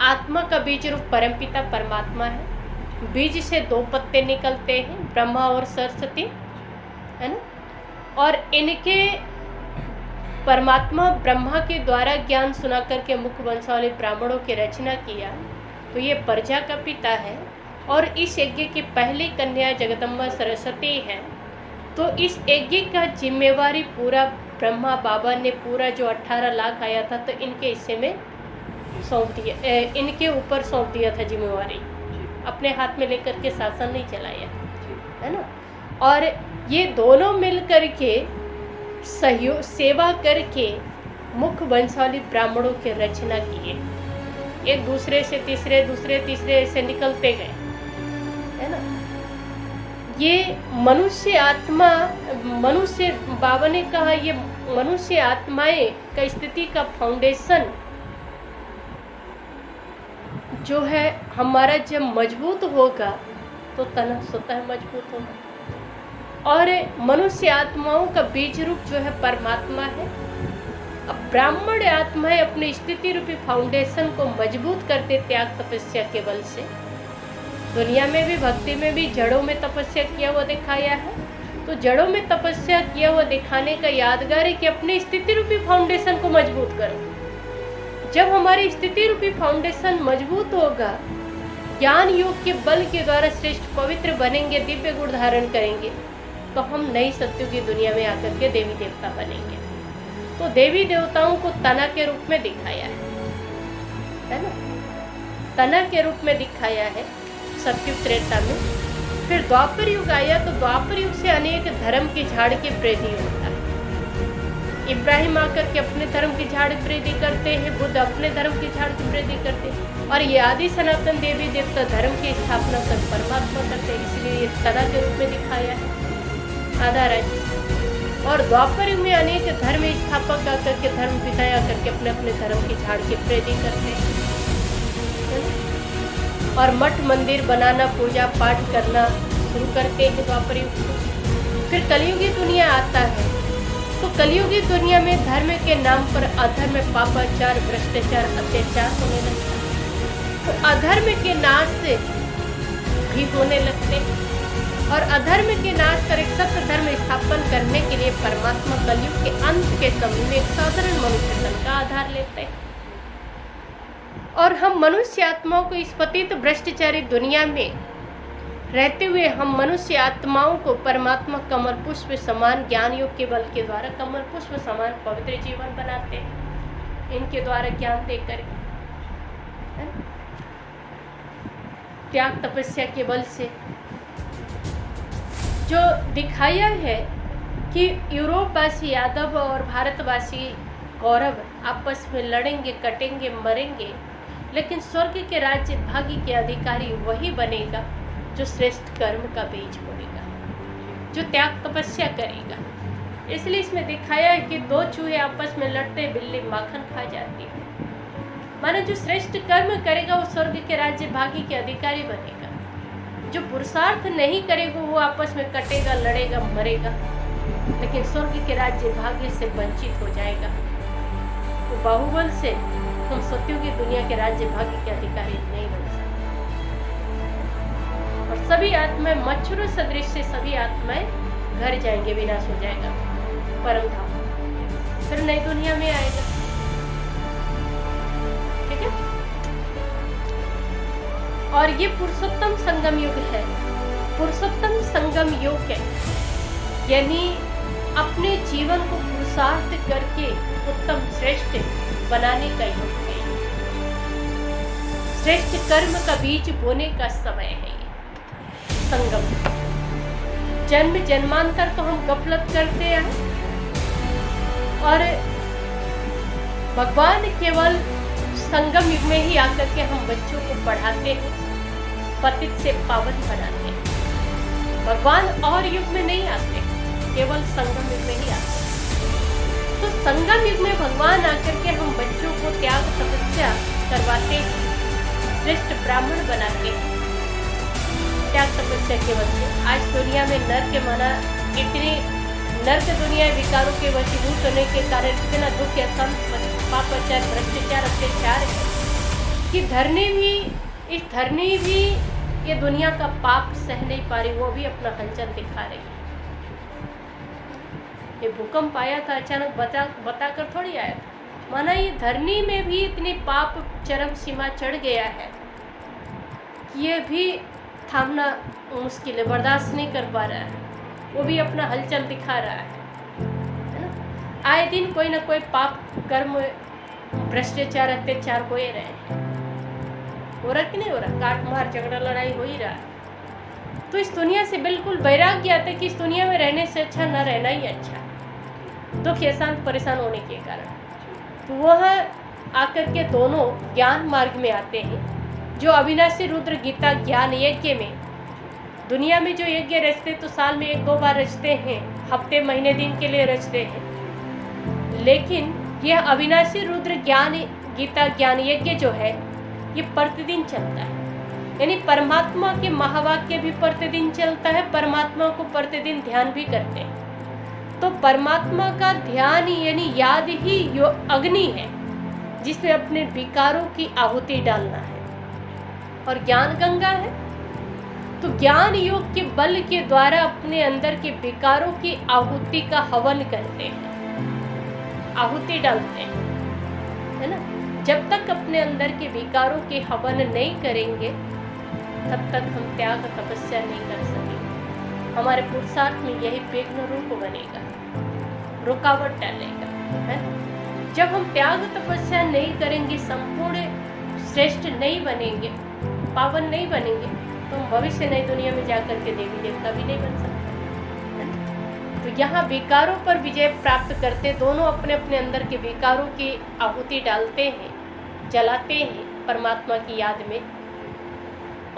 आत्मा का बीज रूप परमपिता परमात्मा है। बीज से 2 पत्ते निकलते हैं, ब्रह्मा और सरस्वती, है ना। और इनके परमात्मा ब्रह्मा के द्वारा ज्ञान सुना करके मुख्य वंशावली ब्राह्मणों की रचना किया, तो ये प्रजा का पिता है। और इस यज्ञ की पहली कन्या जगदम्बा सरस्वती है। तो इस यज्ञ का जिम्मेवारी पूरा ब्रह्मा बाबा ने, पूरा जो 18 लाख आया था, तो इनके हिस्से में सौंप दिया, इनके ऊपर सौंप दिया था जिम्मेवारी। अपने हाथ में लेकर के शासन नहीं चलाया, है ना। और ये दोनों मिल करके सहयोग सेवा करके मुख्य वंशावली ब्राह्मणों की रचना किए। एक दूसरे से तीसरे, दूसरे तीसरे ऐसे निकलते गए, है ना। ये मनुष्य आत्मा, मनुष्य बाबा ने कहा ये मनुष्य आत्माएं का स्थिति का फाउंडेशन जो है हमारा जब मजबूत होगा तो तना स्वतः मजबूत होगा। और मनुष्य आत्माओं का बीज रूप जो है परमात्मा है। अब ब्राह्मण आत्माएं अपने स्थिति रूपी फाउंडेशन को मजबूत करते त्याग तपस्या के बल से। दुनिया में भी, भक्ति में भी जड़ों में तपस्या किया हुआ दिखाया है। तो जड़ों में तपस्या किया हुआ दिखाने का यादगार है कि अपने स्थिति रूपी फाउंडेशन को मजबूत करो। जब हमारी स्थिति रूपी फाउंडेशन मजबूत होगा, ज्ञान योग के बल के द्वारा श्रेष्ठ पवित्र बनेंगे, दिव्य गुण धारण करेंगे, तो हम नई सत्यों की दुनिया में आकर के देवी देवता बनेंगे। तो देवी देवताओं को तना के रूप में दिखाया है ना, तना के रूप में दिखाया है सतयुग त्रेता में। फिर द्वापर युग आया, तो द्वापर युग से अनेक धर्म की झाड़ की वृद्धि होता है। इब्राहिम आकर के अपने धर्म की झाड़ वृद्धि करते हैं, बुद्ध अपने धर्म की झाड़ की वृद्धि करते हैं, और ये आदि सनातन देवी देवता धर्म की स्थापना कर परमात्मा करते हैं। इसलिए ये तना के रूप में दिखाया है आधार है। और द्वापर युग में अनेक धर्म स्थापक आकर के, धर्म पिता आकर के अपने अपने धर्म की झाड़ की वृद्धि करते हैं, और मठ मंदिर बनाना, पूजा पाठ करना शुरू करते हैं द्वापर युग से। फिर कलयुगी दुनिया आता है, तो कलयुगी दुनिया में धर्म के नाम पर अधर्म, पापाचार, भ्रष्टाचार, अत्याचार होने लगता है। तो अधर्म के नाश से भी होने लगते हैं, और अधर्म के नाश कर एक सत्य धर्म स्थापन करने के लिए परमात्मा कलयुग के अंत के समय में एक साधारण मनुष्य तन का आधार लेते हैं। और हम मनुष्य आत्माओं को इस पतित भ्रष्टाचारी दुनिया में रहते हुए हम मनुष्य आत्माओं को परमात्मा कमल पुष्प समान ज्ञान योग के बल के द्वारा कमल पुष्प समान पवित्र जीवन बनाते हैं, इनके द्वारा ज्ञान देकर त्याग तपस्या के बल से। जो दिखाया है कि यूरोपवासी यादव और भारतवासी कौरव आपस में लड़ेंगे, कटेंगे, मरेंगे, लेकिन स्वर्ग के राज्य भाग्य के अधिकारी वही बनेगा जो श्रेष्ठ कर्म का बीज बोएगा, जो त्याग तपस्या करेगा। इसलिए इसमें दिखाया है कि दो चूहे आपस में लड़ते, बिल्ली माखन खा जाती है। माने जो श्रेष्ठ कर्म करेगा वो स्वर्ग के राज्य भाग्य के अधिकारी बनेगा। जो पुरुषार्थ नहीं करेगा वो आपस में कटेगा, लड़ेगा, मरेगा, लेकिन स्वर्ग के राज्य भाग्य से वंचित हो जाएगा। तो बाहुबल से हम सत्यों की दुनिया के राज्य भाग्य के अधिकारी नहीं बन सकते। और सभी आत्माएं मच्छरों सदृश से सभी आत्माएं घर जाएंगे, विनाश हो जाएगा, परम धाम, फिर नई दुनिया में आएगा। ठीक है। और ये पुरुषोत्तम संगम युग है। पुरुषोत्तम संगम युग है यानी अपने जीवन को पुरुषार्थ करके उत्तम श्रेष्ठ बनाने का युग है। श्रेष्ठ कर्म का बीज बोने का समय है ये संगम। जन्म जन्मांतर तो हम गफलत करते हैं और भगवान केवल संगम युग में ही आकर के हम बच्चों को पढ़ाते हैं, पतित से पावन बनाते हैं। भगवान और युग में नहीं आते, केवल संगम युग में ही आते हैं। तो संगम युग में भगवान आकर के हम बच्चों को त्याग तपस्या करवाते हैं, श्रेष्ठ ब्राह्मण बनाते हैं त्याग तपस्या के वजह से। आज दुनिया में नर के माना इतनी नर्क दुनिया विकारों के वशीभूत होने के कारण इतना दुख या पापाचार, भ्रष्टाचार, अत्याचार है कि इस धरनी भी ये दुनिया का पाप सह नहीं पा रही, वो भी अपना हलचल दिखा रही है। ये भूकंप आया था अचानक, बताकर थोड़ी आया था। माना ये धरनी में भी इतनी पाप चरम सीमा चढ़ गया है कि ये भी थामना मुश्किल है, बर्दाश्त नहीं कर पा रहा है, वो भी अपना हलचल दिखा रहा है ना। आए दिन कोई ना कोई पाप कर्म, भ्रष्टाचार, अत्याचार हो ही रहे हैं। हो रहा कि नहीं हो रहा? काट मार, झगड़ा, लड़ाई हो ही रहा है। तो इस दुनिया से बिल्कुल वैराग्य आता है कि इस दुनिया में रहने से अच्छा न रहना ही अच्छा, दुख या शांत परेशान होने के कारण। तो वह आकर के दोनों ज्ञान मार्ग में आते हैं। जो अविनाशी रुद्र गीता ज्ञान यज्ञ में, दुनिया में जो यज्ञ रचते तो साल में 1-2 बार रचते हैं, हफ्ते महीने दिन के लिए रचते हैं, लेकिन यह अविनाशी रुद्र ज्ञान गीता ज्ञान यज्ञ जो है ये प्रतिदिन चलता है। यानी परमात्मा के महावाक्य भी प्रतिदिन चलता है, परमात्मा को प्रतिदिन ध्यान भी करते हैं। तो परमात्मा का ध्यान यानी याद ही अग्नि है जिसमें अपने विकारों की आहुति डालना है, और ज्ञान गंगा है। तो ज्ञान योग के बल के द्वारा अपने अंदर के विकारों की आहुति का हवन करते हैं, आहुति डालते हैं, है ना। जब तक अपने अंदर के विकारों के हवन नहीं करेंगे तब तक हम त्याग तपस्या नहीं कर सकेंगे। हमारे पुरुषार्थ में यही विघ्न रूप बनेगा, रुकावट डालेगा, है। जब हम त्याग तपस्या नहीं करेंगे, संपूर्ण श्रेष्ठ नहीं बनेंगे, पावन नहीं बनेंगे, तो हम भविष्य नई दुनिया में जाकर के देवी देवता भी नहीं बन सकते। तो यहाँ विकारों पर विजय प्राप्त करते, दोनों अपने अपने अंदर के विकारों की आहुति डालते हैं, जलाते हैं परमात्मा की याद में,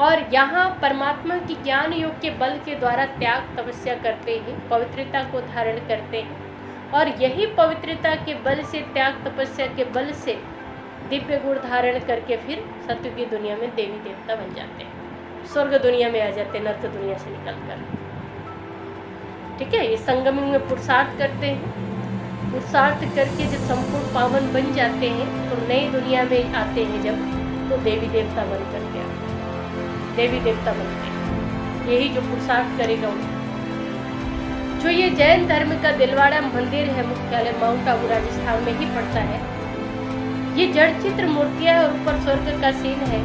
और यहाँ परमात्मा की ज्ञान योग के बल के द्वारा त्याग तपस्या करते हैं, पवित्रता को धारण करते हैं, और यही पवित्रता के बल से, त्याग तपस्या के बल से दिव्य गुण धारण करके फिर सत्य की दुनिया में देवी देवता बन जाते हैं, स्वर्ग दुनिया में आ जाते हैं, नर्क दुनिया से निकलकर। ठीक है। ये संगम में पुरुषार्थ करते हैं, पुरुषार्थ करके जब संपूर्ण पावन बन जाते हैं तो नई दुनिया में आते हैं जब, तो देवी देवता बन करके आते हैं, देवी देवता बनते हैं। यही जो पुरुषार्थ करेगा उनको। जो ये जैन धर्म का दिलवाड़ा मंदिर है, मुख्यालय माउंट आबू राजस्थान में ही पड़ता है। ये जड़ चित्र मूर्तियां और ऊपर स्वर्ग का सीन है,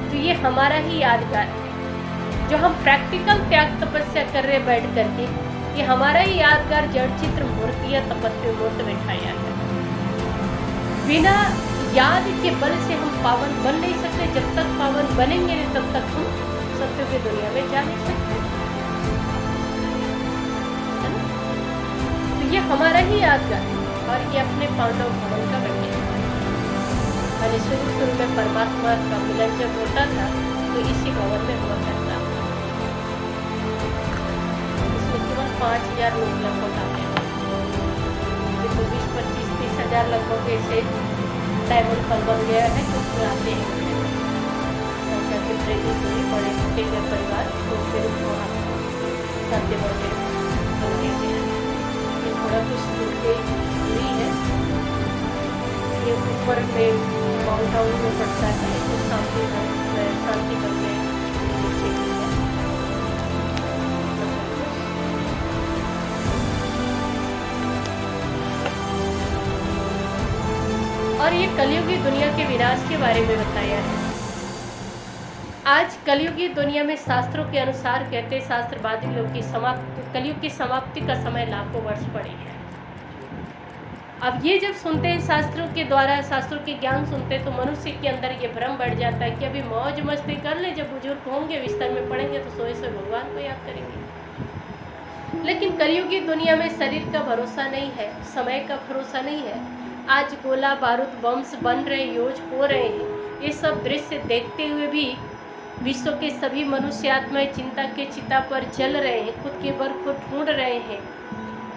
तो ये हमारा ही यादगार है। जो हम प्रैक्टिकल त्याग तपस्या कर रहे बैठ करके, ये हमारा ही यादगार जड़ चित्र मूर्तियां तपस्या मूर्त बैठाया है। बिना याद के बल से हम पावन बन नहीं सकते। जब तक पावन बनेंगे नहीं तब तक हम सत्य की दुनिया में जा नहीं सकते, है ना? तो ये हमारा ही यादगार है और ये अपने पांडव भवन का बैठे और शुरू में परमात्मा का मिलन जब होता था तो इसी भवन में हुआ करता था। इसमें केवल 5000 लोग लगभग आते हैं, तो 20, 25, 30 हजार लगभग ऐसे डायमंड पर बन गया है तो उसमें आते हैं। ट्रेनिंग हुई बड़े छोटे परिवार तो फिर सत्य बने ये थोड़ा कुछ दूरी है, ये ऊपर में माउंट टाउन में पड़ता है, तो शांति बन गए नीचे भी है। और ये कलयुगी दुनिया के विनाश के बारे में बताया है। आज कलयुगी दुनिया में शास्त्रों के अनुसार कहते हैं, शास्त्रवादी लोग की कलयुग की समाप्ति का समय लाखों वर्ष पड़े हैं। अब ये जब सुनते हैं शास्त्रों के द्वारा, शास्त्रों के ज्ञान सुनते हैं, तो मनुष्य के अंदर ये भ्रम बढ़ जाता है कि अभी मौज मस्ती कर ले, जब बुजुर्ग होंगे बिस्तर में पड़ेंगे तो सोए सोए भगवान को याद करेंगे। लेकिन कलयुगी दुनिया में शरीर का भरोसा नहीं है, समय का भरोसा नहीं है। आज गोला बारूद बम्स बन रहे, यूज हो रहे हैं। ये सब दृश्य देखते हुए भी विश्व के सभी मनुष्य आत्माएं चिंता के चिता पर जल रहे हैं, खुद के बल खुद ढूंढ रहे हैं,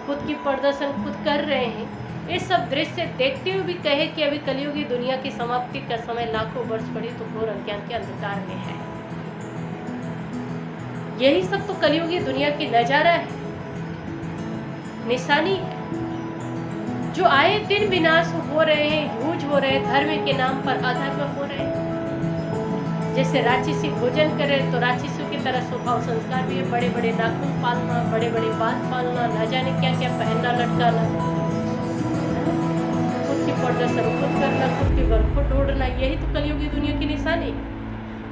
खुद की प्रदर्शन खुद कर रहे हैं। ये सब दृश्य देखते हुए भी कहे कि अभी कलयुगी दुनिया की समाप्ति का समय लाखों वर्ष पड़ी तो घोर अज्ञान के अंधकार में है। यही सब तो कलयुगी दुनिया की नजारा है, निशानी है। जो आए दिन विनाश हो रहे हैं, यूज हो रहे हैं, धर्म के नाम पर अधर्म हो रहे हैं। जैसे राक्षसी भोजन करे तो राक्षसियों की तरह स्वभाव संस्कार भी है, बड़े बड़े नाखून पालना, बड़े बड़े बाल पालना, न जाने क्या क्या पहनना लटकाना, खुद की प्रदर्शन खुद करना, खुद की बल खुद ढूंढना, यही तो कलयुगी दुनिया की निशानी है।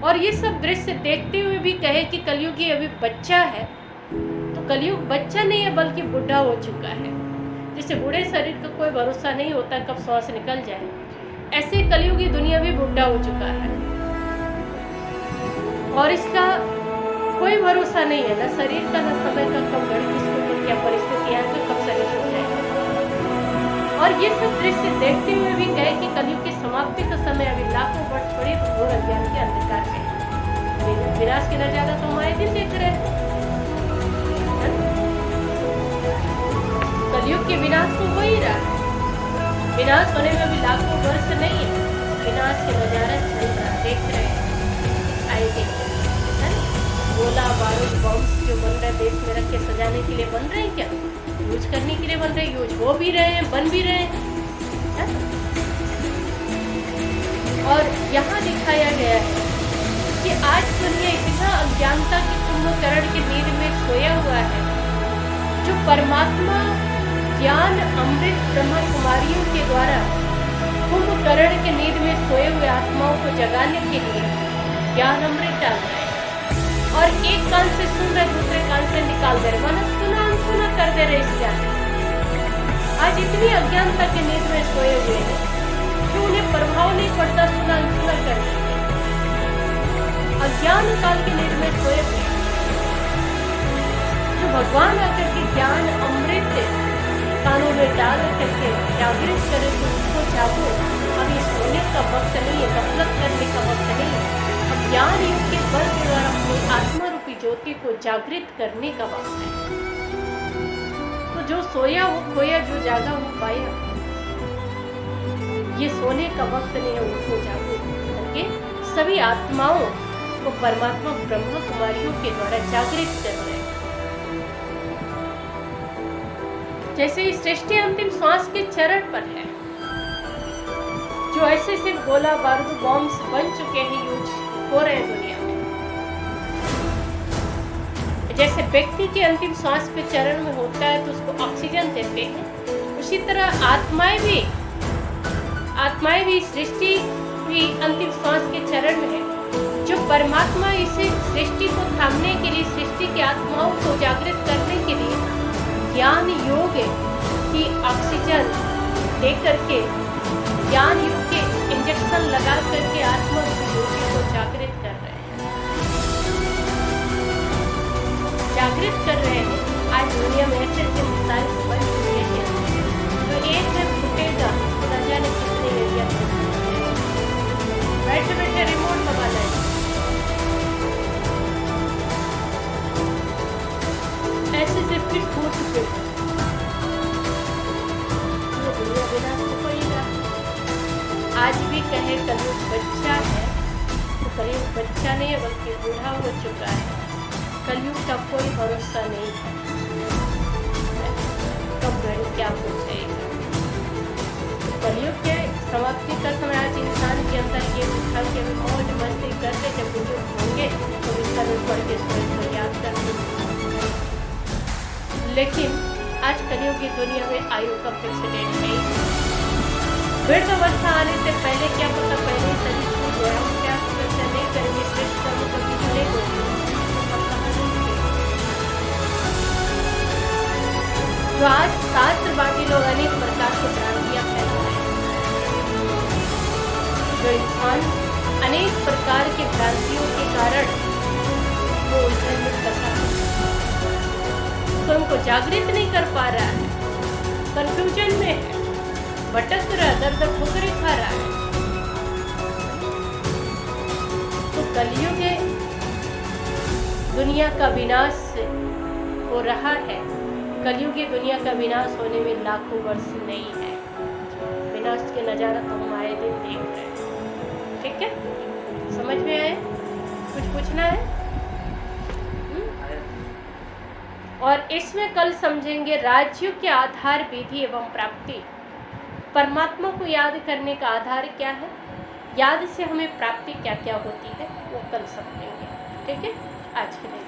और ये सब दृश्य देखते हुए भी कहे कि कलयुगी अभी बच्चा है, तो कलयुग बच्चा नहीं है बल्कि बुढ़ा हो चुका है। जैसे बूढ़े शरीर का कोई भरोसा नहीं होता कब सांस निकल जाए, ऐसे कलयुगी दुनिया भी बुढ़ा हो चुका है और इसका कोई भरोसा नहीं है, ना शरीर का ना समय का, कब घड़ी किसको क्या परिस्थिति आएगी, कब शरीर छूट जाएगा। और ये सब दृश्य देखते हुए भी कहे कि कलयुग की समाप्ति का समय अभी लाखों वर्ष पड़े तो घोर अज्ञान के अंधकार में। विनाश के नजारा तो हमारे दिन देख रहे हैं। कलयुग के विनाश तो हो ही रहा है, विनाश होने में भी लाखों वर्ष नहीं है, विनाश के नजारा चल रहा देख रहे हैं। आएंगे गोला बारूद बम्स जो बन रहे देश में रख के सजाने के लिए बन रहे हैं, क्या यूज करने के लिए बन रहे हैं, यूज हो भी रहे हैं, बन भी रहे हैं। और यहाँ दिखाया गया है कि आज दुनिया इतना अज्ञानता की कुंभकर्ण की नींद में सोया हुआ है, जो परमात्मा ज्ञान अमृत ब्रह्मा कुमारियों के द्वारा कुंभकर्ण के नींद में सोए हुए आत्माओं को जगाने के लिए ज्ञान अमृत डाल रहे हैं। और एक कान से सुन रहे, दूसरे कान से निकाल दे रहे, मानो सुना अनसुना कर दे रहे इस ज्ञान। आज इतनी अज्ञानता के नींद में सोए हुए हैं कि उन्हें प्रभाव नहीं पड़ता सुना अनसुना कर देते। अज्ञान काल की नींद में सोए हुए जो भगवान आकर के ज्ञान अमृत कानों में डाल करके जागृत करे तो उसको जागो। अभी सोने का वक्त नहीं है, गफलत करने का वक्त नहीं है। अब ज्ञान योग के बल के द्वारा अपनी आत्मा रूपी ज्योति को जागृत करने का वक्त है। तो जो सोया वो खोया, जो जागा वो पाया। ये सोने का वक्त नहीं है, उनको जागो करके सभी आत्माओं को परमात्मा ब्रह्मा कुमारियों के द्वारा जागृत कर रहे हैं। जैसे इस सृष्टि अंतिम श्वास के चरण पर है, जो ऐसे सिर्फ गोला बारूद बॉम्ब्स बन चुके हैं, यूज हो रहे हैं दुनिया में। जैसे व्यक्ति के अंतिम श्वास के चरण में होता है तो उसको ऑक्सीजन देते हैं, उसी तरह आत्माएं भी सृष्टि भी अंतिम श्वास के चरण में है, जो परमात्मा इसे सृष्टि को थामने के लिए, सृष्टि की आत्माओं को जागृत करने के लिए ज्ञान योग की ऑक्सीजन दे करके, ज्ञान युग के इंजेक्शन लगा करके आत्मा योगी को जागृत कर रहे हैं, जागृत कर रहे हैं। आज दुनिया में ऐसे ऐसे मिसाइल बन चुके हैं जो एक में फूटेगा तो न जाने कितने एरिया बैठे बैठे रिमोट दबा लें। ऐसे से फिर फूट चुके दुनिया बिना कोई ना। आज भी कहे कलयुग बच्चा है तो कलयुग बच्चा नहीं है बल्कि बूढ़ा हो चुका है। कलयुग का कोई भरोसा नहीं है, कब घड़ी क्या पूछेगा। कलयुग के समाप्ति का समय आज इंसान के अंदर ये उठा के मौज मस्ती करते, जब बुजुर्ग होंगे तो इसका रूप पढ़ के सूरज को याद करते। लेकिन आज कलयुग की दुनिया में आयु का फिक्स डेट नहीं है। वृद्धावस्था आने से पहले क्या पता पहले शरीर छूट गया, क्या चर्चा नहीं करेंगे, श्रेष्ठ कर्म कभी जुड़े होंगे तो आज शास्त्रवादी लोग अनेक प्रकार की भ्रांतियां फैला रहे हैं। जो इंसान अनेक प्रकार की भ्रांतियों के कारण वो उलझन में फंसा है, तो उनको जागृत नहीं कर पा रहा है, कंफ्यूजन में है, भटक रहा, दर दर ठोकरे खा रहा है। तो कलयुग दुनिया का विनाश हो रहा है। कलयुग की दुनिया का विनाश होने में लाखों वर्ष नहीं है। विनाश के नजारा तो हम आए दिन देख रहे हैं। ठीक है, समझ में आए? कुछ पूछना है? और इसमें कल समझेंगे राज्यों के आधार, विधि एवं प्राप्ति। परमात्मा को याद करने का आधार क्या है, याद से हमें प्राप्ति क्या क्या होती है, वो कल समझेंगे। ठीक है, आज के लिए